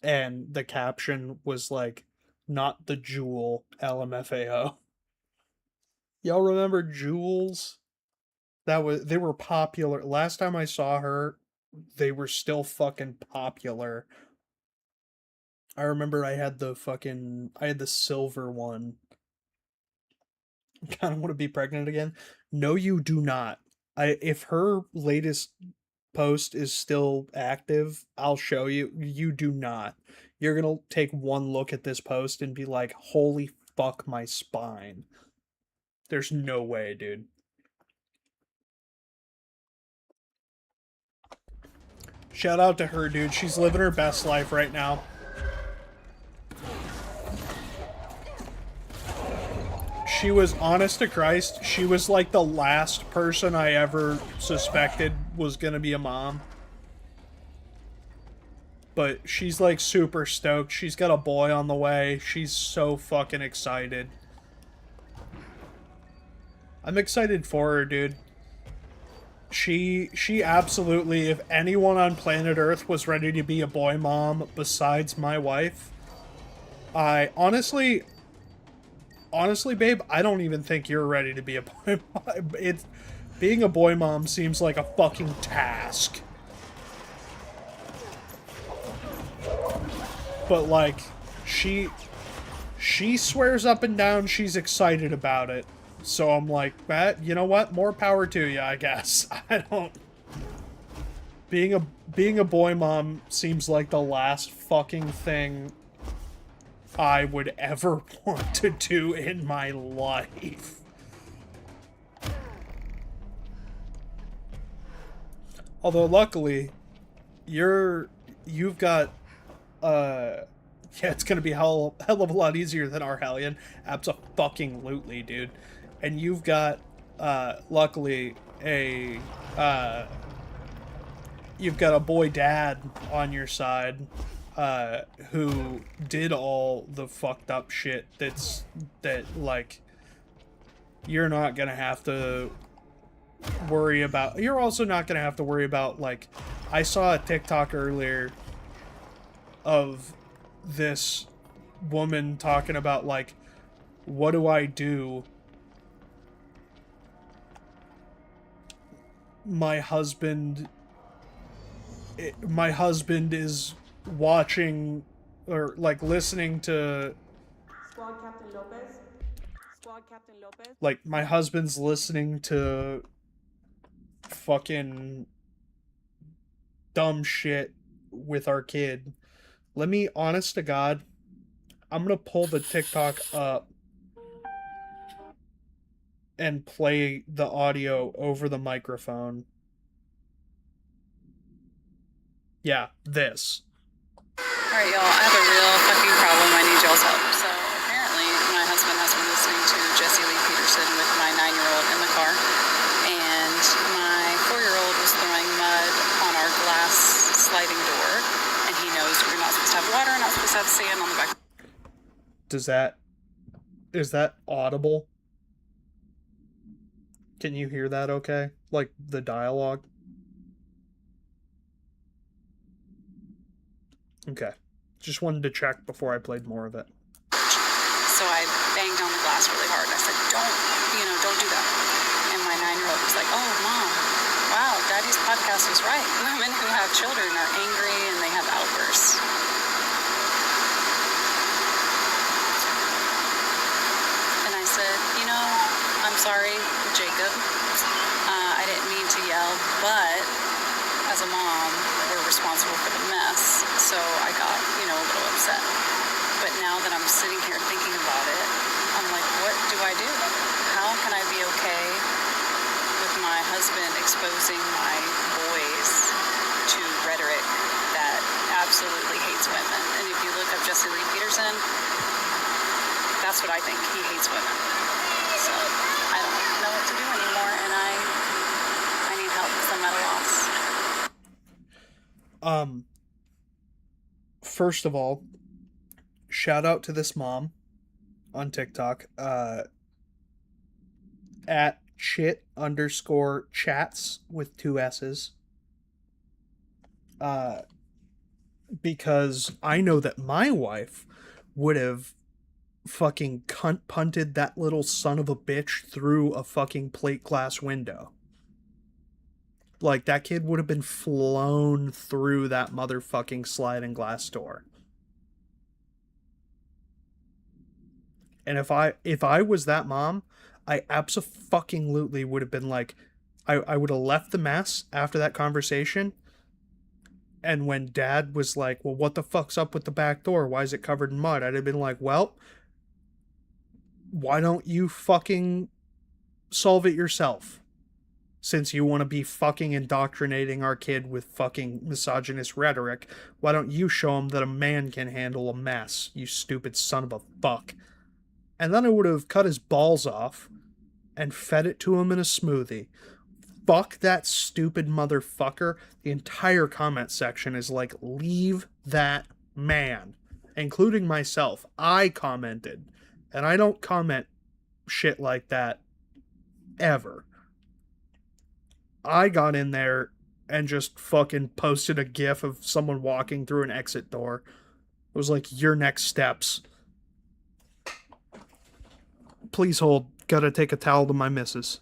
and the caption was like, "Not the Jewel, LMFAO." Y'all remember Jewels? They were popular. Last time I saw her, they were still fucking popular. I remember I had the silver one. Kind of want to be pregnant again. No, you do not. If her latest post is still active, I'll show you. You do not. You're gonna take one look at this post and be like, holy fuck my spine. There's no way, dude. Shout out to her, dude. She's living her best life right now. She was, honest to Christ, she was like the last person I ever suspected was gonna be a mom. But she's like super stoked. She's got a boy on the way. She's so fucking excited. I'm excited for her, dude. She absolutely, if anyone on planet Earth was ready to be a boy mom besides my wife, I honestly, babe, I don't even think you're ready to be a boy mom. Being a boy mom seems like a fucking task. But like, she swears up and down she's excited about it. So I'm like, you know what? More power to you, I guess. I don't... Being a boy mom seems like the last fucking thing I would ever want to do in my life. Although luckily, you've got yeah, it's gonna be hell of a lot easier than our Hellion. Abso-fucking-lutely, dude. And you've got, luckily, you've got a boy dad on your side, who did all the fucked up shit that, like, you're not gonna have to worry about. You're also not gonna have to worry about, like, I saw a TikTok earlier of this woman talking about, like, what do I do? My husband is watching or like listening to Squad Captain Lopez. Squad Captain Lopez. Like my husband's listening to fucking dumb shit with our kid. Let me, honest to God, I'm gonna pull the TikTok up and play the audio over the microphone. Yeah, this. Alright, y'all, I have a real fucking problem. I need y'all's help. So, apparently, my husband has been listening to Jesse Lee Peterson with my 9-year-old in the car. And my 4-year-old was throwing mud on our glass sliding door. And he knows we're not supposed to have water, not supposed to have sand on the back. Is that audible? Can you hear that okay? Like the dialogue? Okay. Just wanted to check before I played more of it. So I banged on the glass really hard. I said, don't do that. And my 9-year-old was like, oh, Mom, wow, Daddy's podcast was right. Women who have children are angry and they have outbursts. And I said, I'm sorry, Jacob. I didn't mean to yell, but as a mom, we're responsible for the mess. So I got, a little upset. But now that I'm sitting here thinking about it, I'm like, what do I do? How can I be okay with my husband exposing my boys to rhetoric that absolutely hates women? And if you look up Jesse Lee Peterson. That's what I think. He hates women. So I don't know what to do anymore, and I need help because I'm at a loss. First of all, shout out to this mom on TikTok, at chit_chats with 2 S's. Because I know that my wife would have fucking cunt punted that little son of a bitch through a fucking plate glass window. Like, that kid would have been flown through that motherfucking sliding glass door. And if I was that mom, I abso-fucking-lutely would have been like, I would have left the mess after that conversation. And when Dad was like, well, what the fuck's up with the back door? Why is it covered in mud? I'd have been like, well, why don't you fucking solve it yourself? Since you want to be fucking indoctrinating our kid with fucking misogynist rhetoric, why don't you show him that a man can handle a mess, you stupid son of a fuck? And then I would have cut his balls off and fed it to him in a smoothie. Fuck that stupid motherfucker. The entire comment section is like, leave that man. Including myself. I commented. And I don't comment shit like that ever. I got in there and just fucking posted a gif of someone walking through an exit door. It was like, your next steps. Please hold. Gotta take a towel to my missus.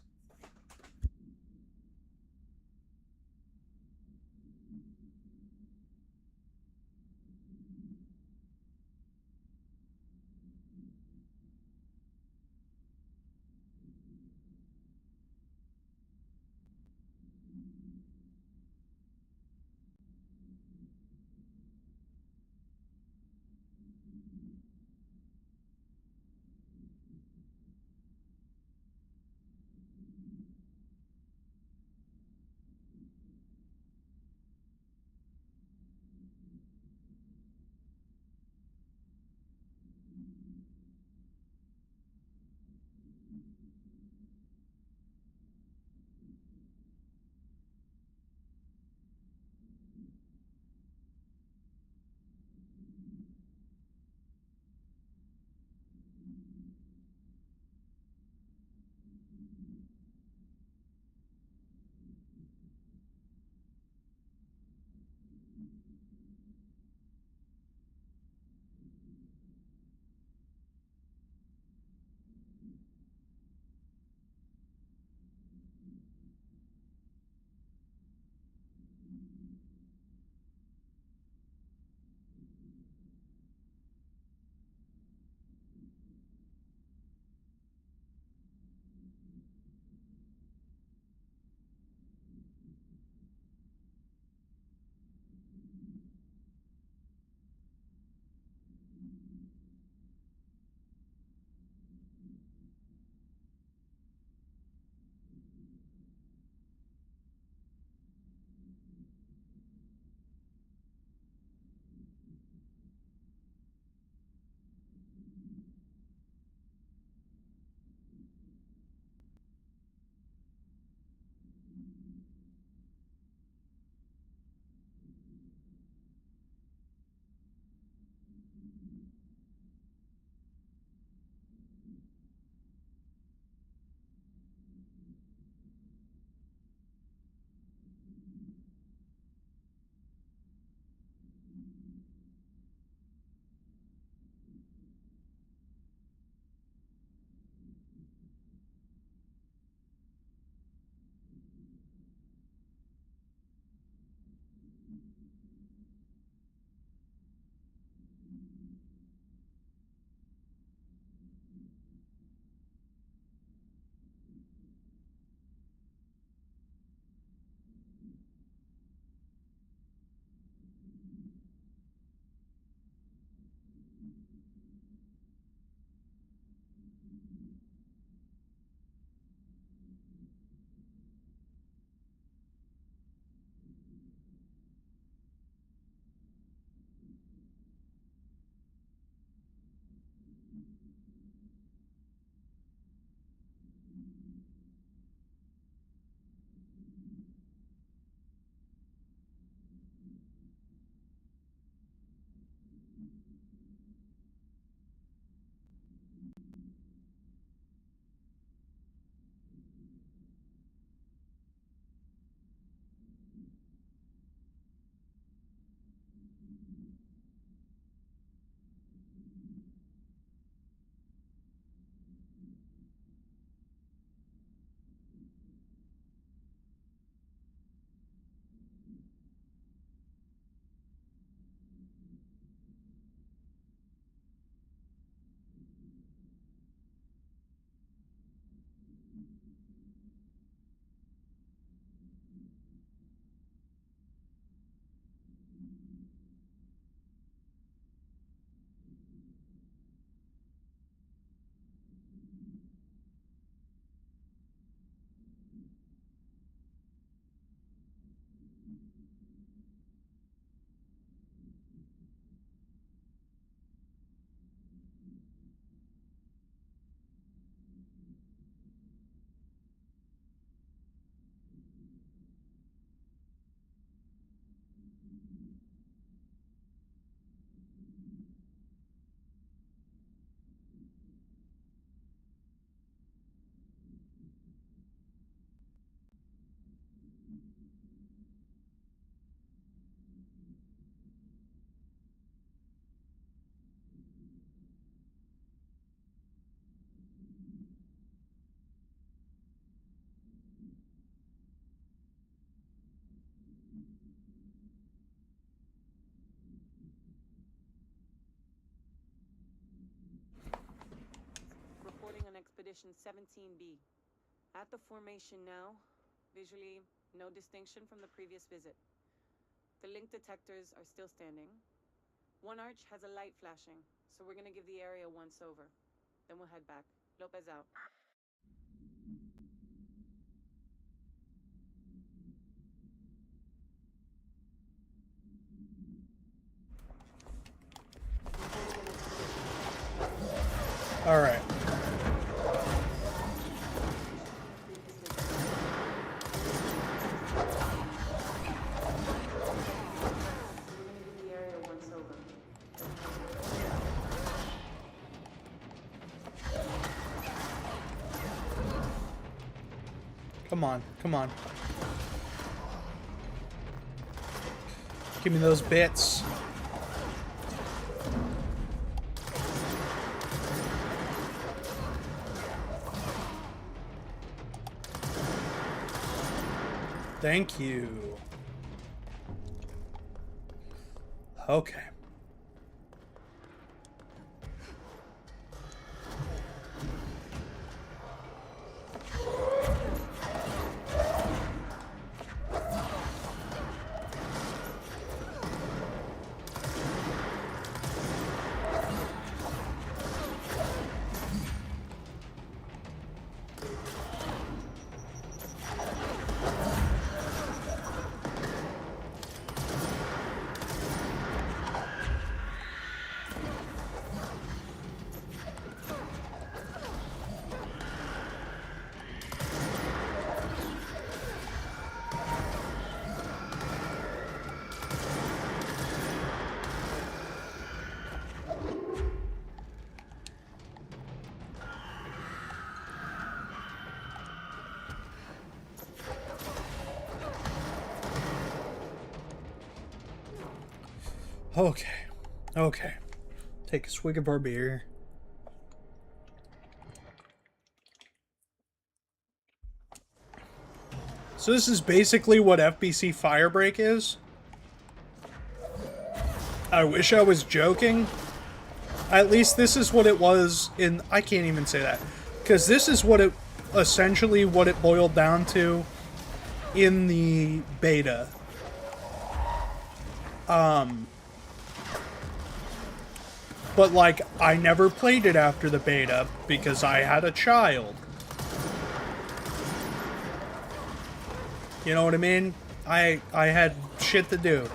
Mission 17B. At the formation now, visually, no distinction from the previous visit. The link detectors are still standing. One arch has a light flashing, so we're gonna give the area once over. Then we'll head back. Lopez out. All right. The area once over. Come on, come on. Give me those bits. Thank you. Okay. Okay. Okay. Take a swig of our beer. So this is basically what FBC Firebreak is. I wish I was joking. At least this is what it was in... I can't even say that. Because this is what it... essentially what it boiled down to in the beta. But, like, I never played it after the beta because I had a child. You know what I mean? I had shit to do.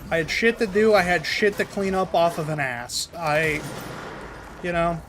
I had shit to do. I had shit to clean up off of an ass. You know...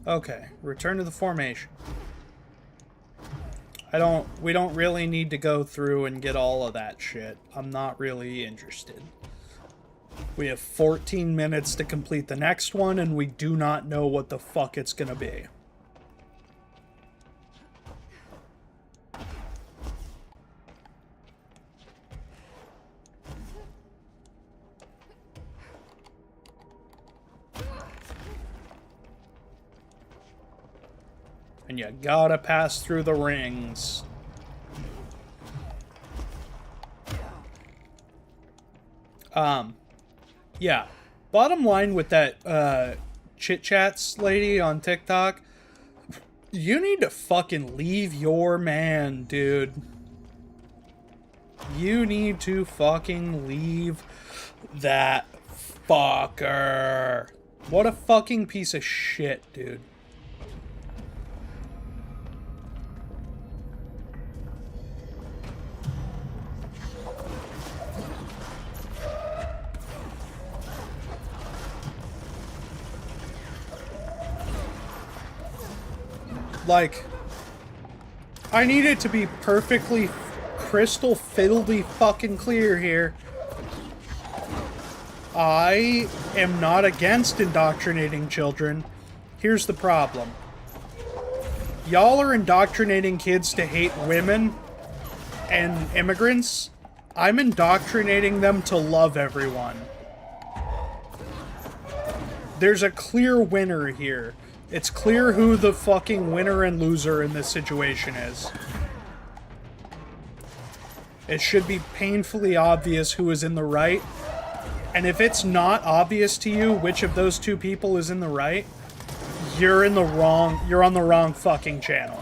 Okay, return to the formation. We don't really need to go through and get all of that shit. I'm not really interested. We have 14 minutes to complete the next one, and we do not know what the fuck it's gonna be. And you gotta pass through the rings. Yeah. Bottom line with that, Chit Chats lady on TikTok, you need to fucking leave your man, dude. You need to fucking leave that fucker. What a fucking piece of shit, dude. Like, I need it to be perfectly crystal fiddly fucking clear here. I am not against indoctrinating children. Here's the problem. Y'all are indoctrinating kids to hate women and immigrants. I'm indoctrinating them to love everyone. There's a clear winner here. It's clear who the fucking winner and loser in this situation is. It should be painfully obvious who is in the right. And if it's not obvious to you which of those two people is in the right, you're on the wrong fucking channel.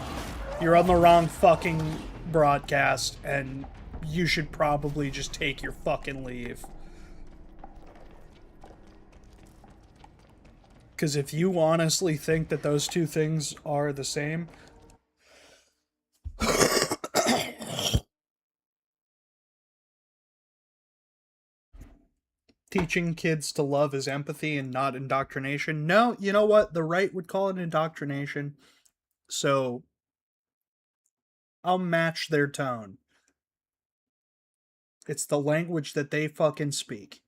You're on the wrong fucking broadcast, and you should probably just take your fucking leave. Because if you honestly think that those two things are the same, teaching kids to love is empathy and not indoctrination. No, you know what? The right would call it indoctrination. So I'll match their tone. It's the language that they fucking speak.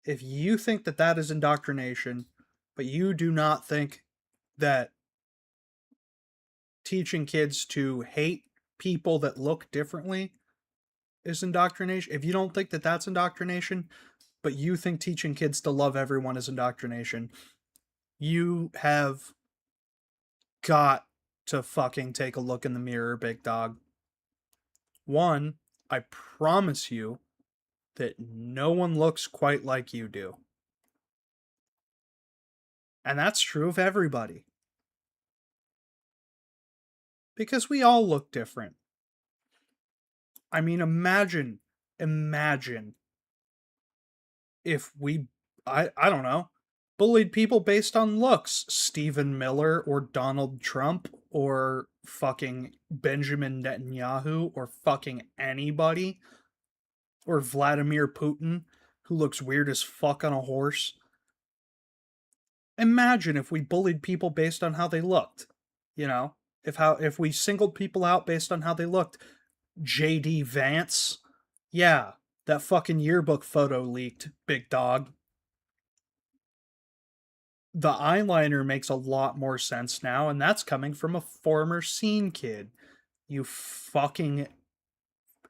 If you think that that is indoctrination, but you do not think that teaching kids to hate people that look differently is indoctrination, if you don't think that that's indoctrination, but you think teaching kids to love everyone is indoctrination, you have got to fucking take a look in the mirror, big dog. One, I promise you that no one looks quite like you do. And that's true of everybody. Because we all look different. I mean, imagine if we, I don't know, bullied people based on looks. Stephen Miller or Donald Trump or fucking Benjamin Netanyahu or fucking anybody. Or Vladimir Putin, who looks weird as fuck on a horse. Imagine if we bullied people based on how they looked. You know? If we singled people out based on how they looked. J.D. Vance. Yeah, that fucking yearbook photo leaked, big dog. The eyeliner makes a lot more sense now, and that's coming from a former scene kid. You fucking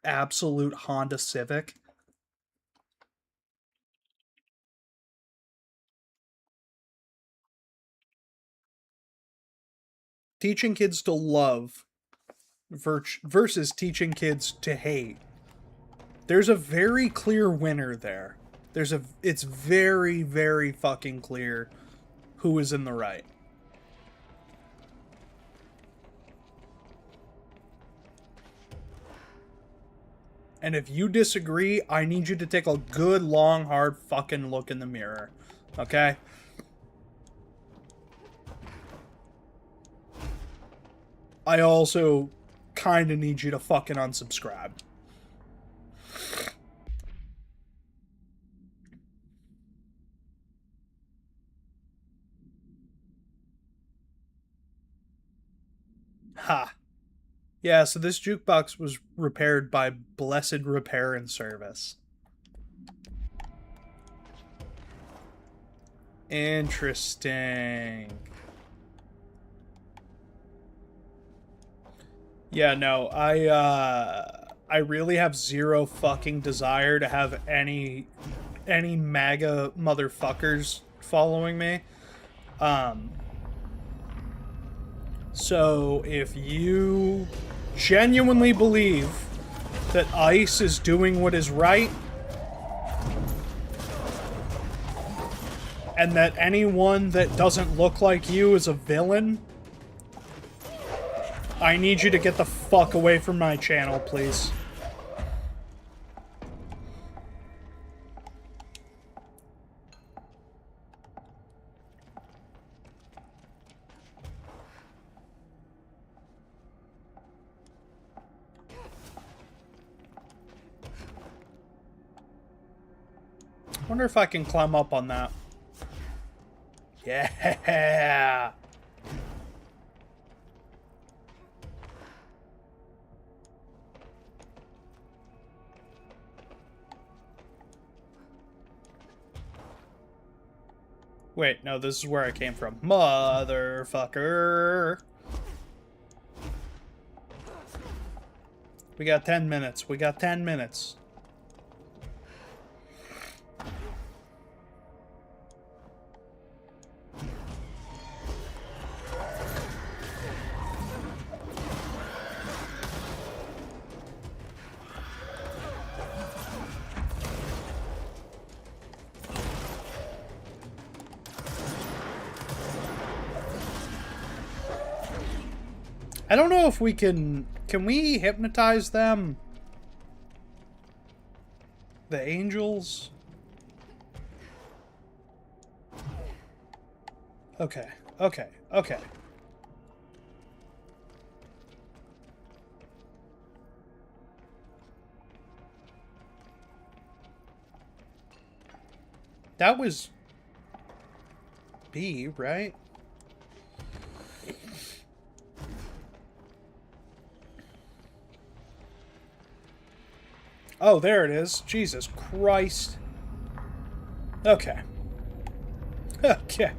absolute Honda Civic. Teaching kids to love versus teaching kids to hate. There's a very clear winner there. It's very, very fucking clear who is in the right. And if you disagree, I need you to take a good, long, hard fucking look in the mirror. Okay? I also kind of need you to fucking unsubscribe. Ha. Yeah, so this jukebox was repaired by Blessed Repair and Service. Interesting. Yeah, no, I really have zero fucking desire to have any MAGA motherfuckers following me. So if you genuinely believe that ICE is doing what is right, and that anyone that doesn't look like you is a villain, I need you to get the fuck away from my channel, please. I wonder if I can climb up on that. Yeah! Wait, no, this is where I came from. Motherfucker. We got 10 minutes. We got 10 minutes. I don't know if we can we hypnotize them? The angels? Okay, okay, okay. That was B, right? Oh, there it is. Jesus Christ. Okay. Okay.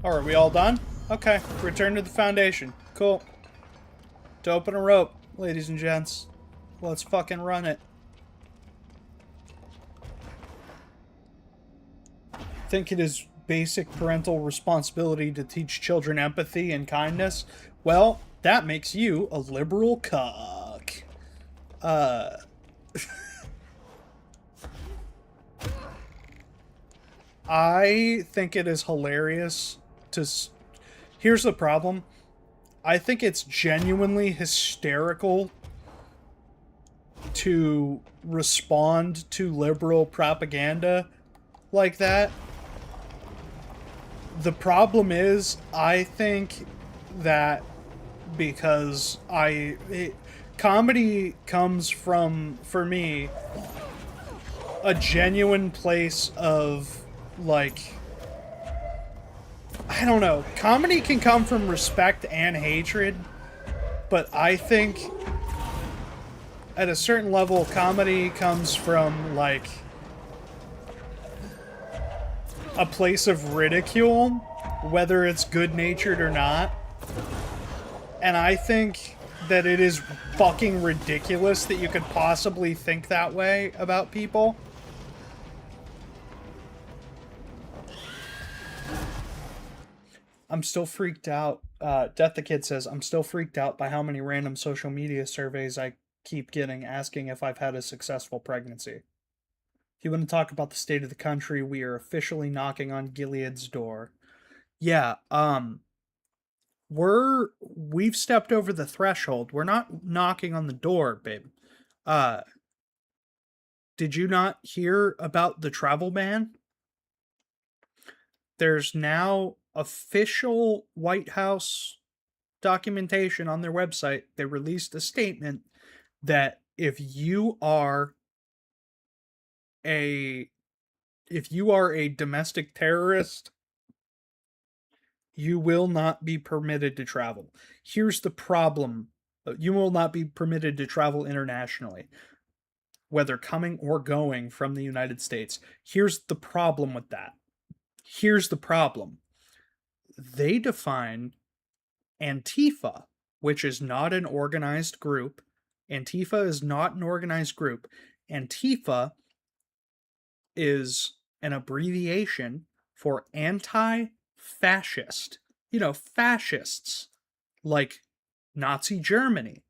Oh, are we all done? Okay. Return to the foundation. Cool. To open a rope, ladies and gents. Let's fucking run it. Think it is basic parental responsibility to teach children empathy and kindness? Well, that makes you a liberal cuck. I think it is hilarious to... Here's the problem. I think it's genuinely hysterical to respond to liberal propaganda like that. The problem is, I think that because comedy comes from, for me, a genuine place of, like, I don't know. Comedy can come from respect and hatred, but I think at a certain level, comedy comes from, like, a place of ridicule, whether it's good-natured or not. And I think that it is fucking ridiculous that you could possibly think that way about people. I'm still freaked out. Death the Kid says, I'm still freaked out by how many random social media surveys I keep getting asking if I've had a successful pregnancy. If you want to talk about the state of the country, we are officially knocking on Gilead's door. Yeah, we've stepped over the threshold. We're not knocking on the door, babe. Did you not hear about the travel ban? There's now official White House documentation on their website. They released a statement that if you are a domestic terrorist, you will not be permitted to travel. Here's the problem. You will not be permitted to travel internationally, whether coming or going from the United States. Here's the problem with that. Here's the problem. They define Antifa, which is not an organized group. Antifa is not an organized group. Antifa is an abbreviation for anti-fascist. You know, fascists. Like Nazi Germany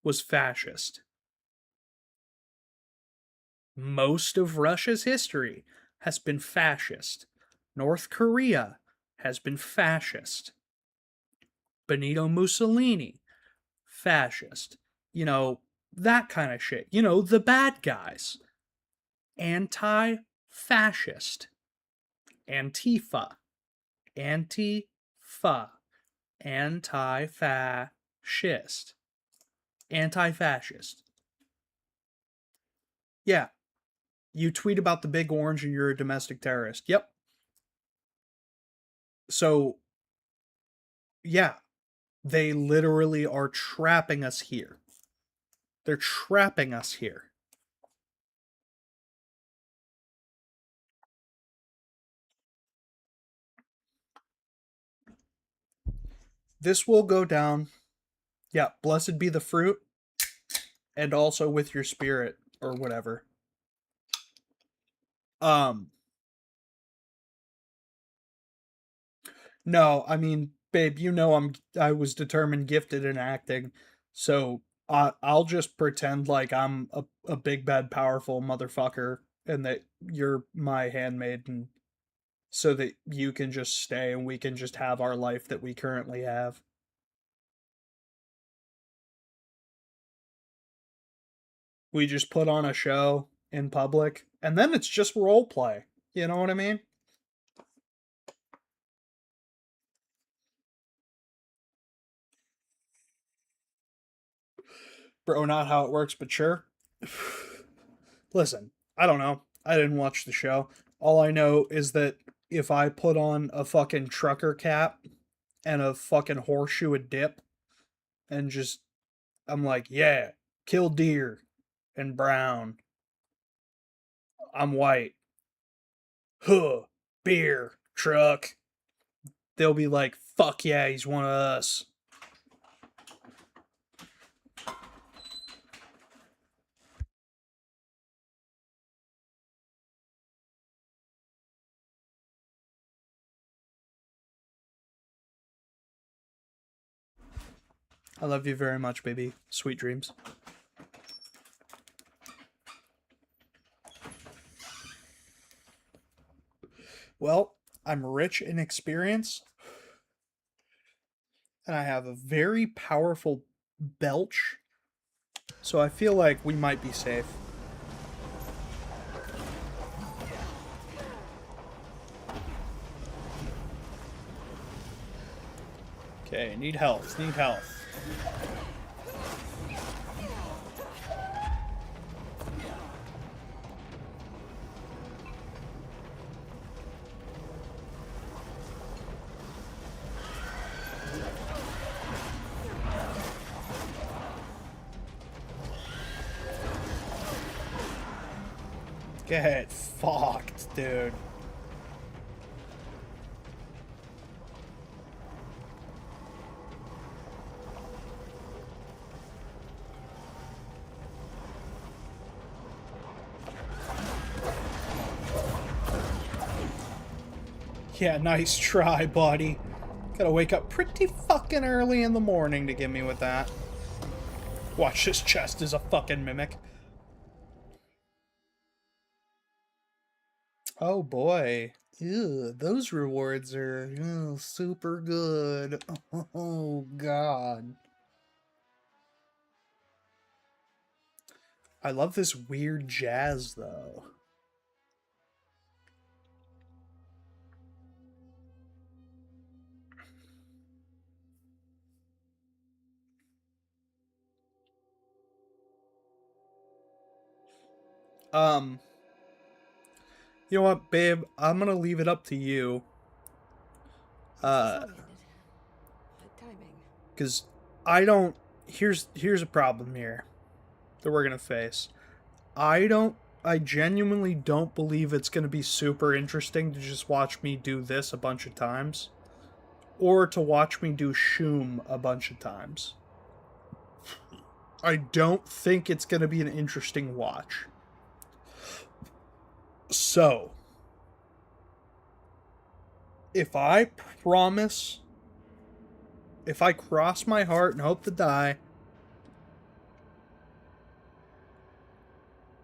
was fascist. Most of Russia's history has been fascist. North Korea has been fascist. Benito Mussolini, fascist. You know, that kind of shit. You know, the bad guys. Anti-fascist. Antifa. Antifa. Anti-fascist. Anti-fascist. Yeah. You tweet about the big orange and you're a domestic terrorist. Yep. So, yeah. They literally are trapping us here. They're trapping us here. This will go down. Yeah, blessed be the fruit. And also with your spirit or whatever. No, I mean, babe, you know I was determined gifted in acting. So I'll just pretend like I'm a big bad powerful motherfucker and that you're my handmaiden so that you can just stay and we can just have our life that we currently have. We just put on a show in public and then it's just role play. You know what I mean? Bro, not how it works, but sure. Listen, I don't know. I didn't watch the show. All I know is that if I put on a fucking trucker cap and a fucking horseshoe a dip and just, I'm like, yeah, kill deer and brown. I'm white. Huh, beer, truck. They'll be like, fuck yeah, he's one of us. I love you very much, baby. Sweet dreams. Well, I'm rich in experience. And I have a very powerful belch. So I feel like we might be safe. Okay, need health, need health. Get fucked, dude. Yeah, nice try, buddy. Gotta wake up pretty fucking early in the morning to get me with that. Watch, this chest is a fucking mimic. Oh boy. Ew, those rewards are super good. Oh god. I love this weird jazz though. You know what, babe? I'm gonna leave it up to you. Because I don't. Here's a problem here that we're gonna face. I genuinely don't believe it's gonna be super interesting to just watch me do this a bunch of times, or to watch me do Shoom a bunch of times. I don't think it's gonna be an interesting watch. So, if I cross my heart and hope to die,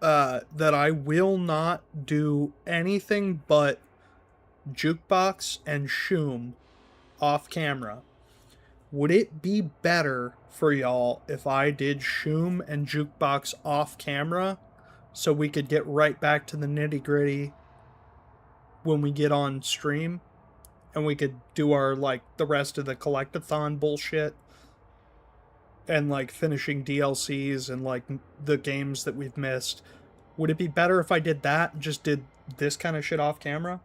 that I will not do anything but Jukebox and Shoom off camera, would it be better for y'all if I did Shoom and Jukebox off camera so we could get right back to the nitty gritty when we get on stream? And we could do our, like, the rest of the collectathon bullshit. And, like, finishing DLCs and, like, the games that we've missed. Would it be better if I did that and just did this kind of shit off camera?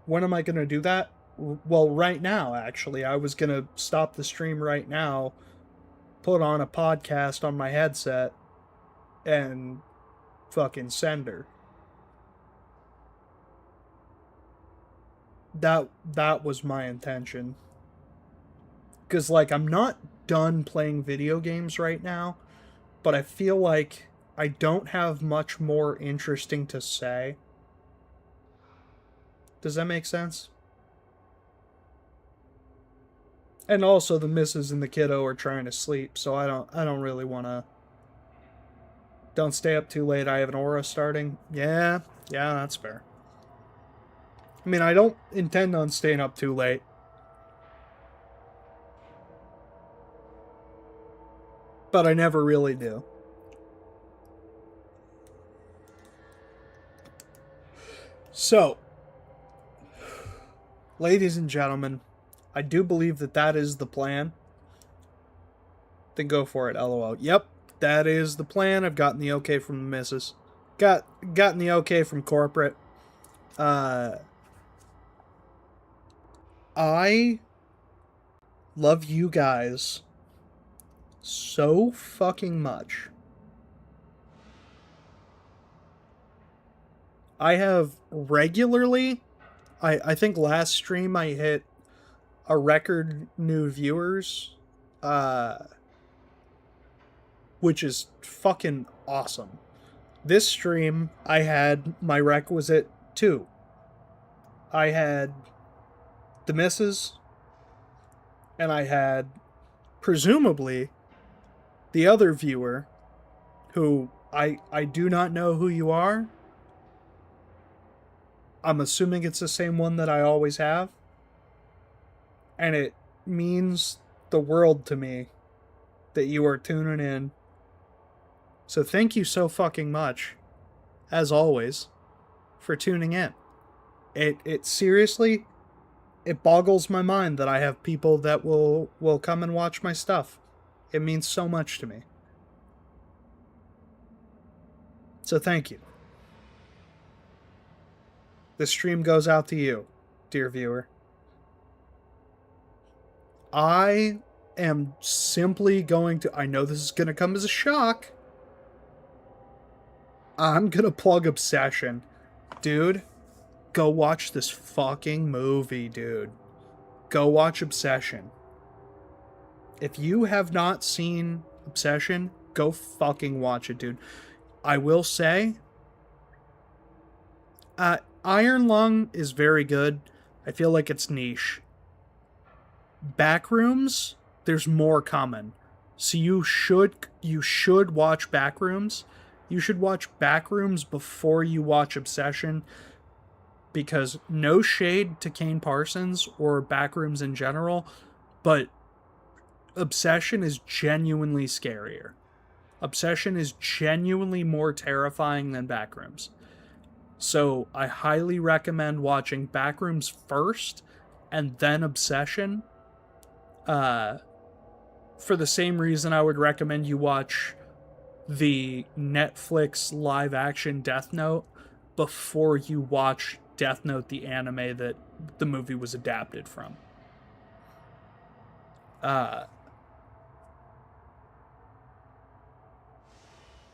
When am I going to do that? Well, right now, actually. I was going to stop the stream right now put on a podcast on my headset and fucking send her. That was my intention. Because, like, I'm not done playing video games right now, but I feel like I don't have much more interesting to say. Does that make sense? And also the missus and the kiddo are trying to sleep, so I don't really want to. Don't stay up too late. I have an aura starting. Yeah, that's fair. I mean, I don't intend on staying up too late. But I never really do. So, ladies and gentlemen, I do believe that is the plan. Then go for it, lol. Yep, that is the plan. I've gotten the okay from the missus. Gotten the okay from corporate. I love you guys so fucking much. I have regularly, I think last stream I hit a record new viewers, which is fucking awesome. This stream, I had my requisite 2. I had the missus, and I had, presumably, the other viewer, who I do not know who you are. I'm assuming it's the same one that I always have. And it means the world to me that you are tuning in. So thank you so fucking much, as always, for tuning in. It seriously, it boggles my mind that I have people that will come and watch my stuff. It means so much to me. So thank you. The stream goes out to you, dear viewer. I am simply going to... I know this is going to come as a shock. I'm going to plug Obsession. Dude, go watch this fucking movie, dude. Go watch Obsession. If you have not seen Obsession, go fucking watch it, dude. I will say... Iron Lung is very good. I feel like it's niche. Backrooms, there's more coming. So you should watch Backrooms. You should watch Backrooms before you watch Obsession, because no shade to Kane Parsons or Backrooms in general, but Obsession is genuinely scarier. Obsession is genuinely more terrifying than Backrooms. So I highly recommend watching Backrooms first and then Obsession. For the same reason I would recommend you watch the Netflix live action Death Note before you watch Death Note, the anime that the movie was adapted from.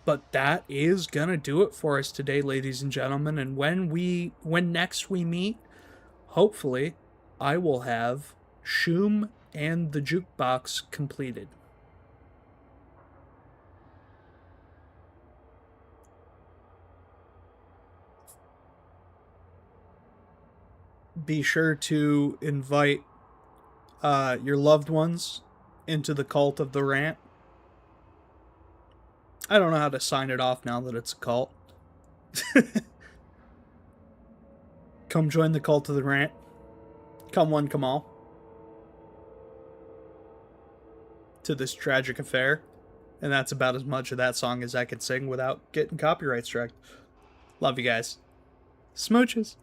But that is gonna do it for us today, ladies and gentlemen. And when next we meet, hopefully, I will have Shoom and the Jukebox completed. Be sure to invite your loved ones into the cult of the rant. I don't know how to sign it off now that it's a cult. Come join the cult of the rant. Come one, come all. To this tragic affair. And that's about as much of that song as I could sing without getting copyright struck. Love you guys. Smooches.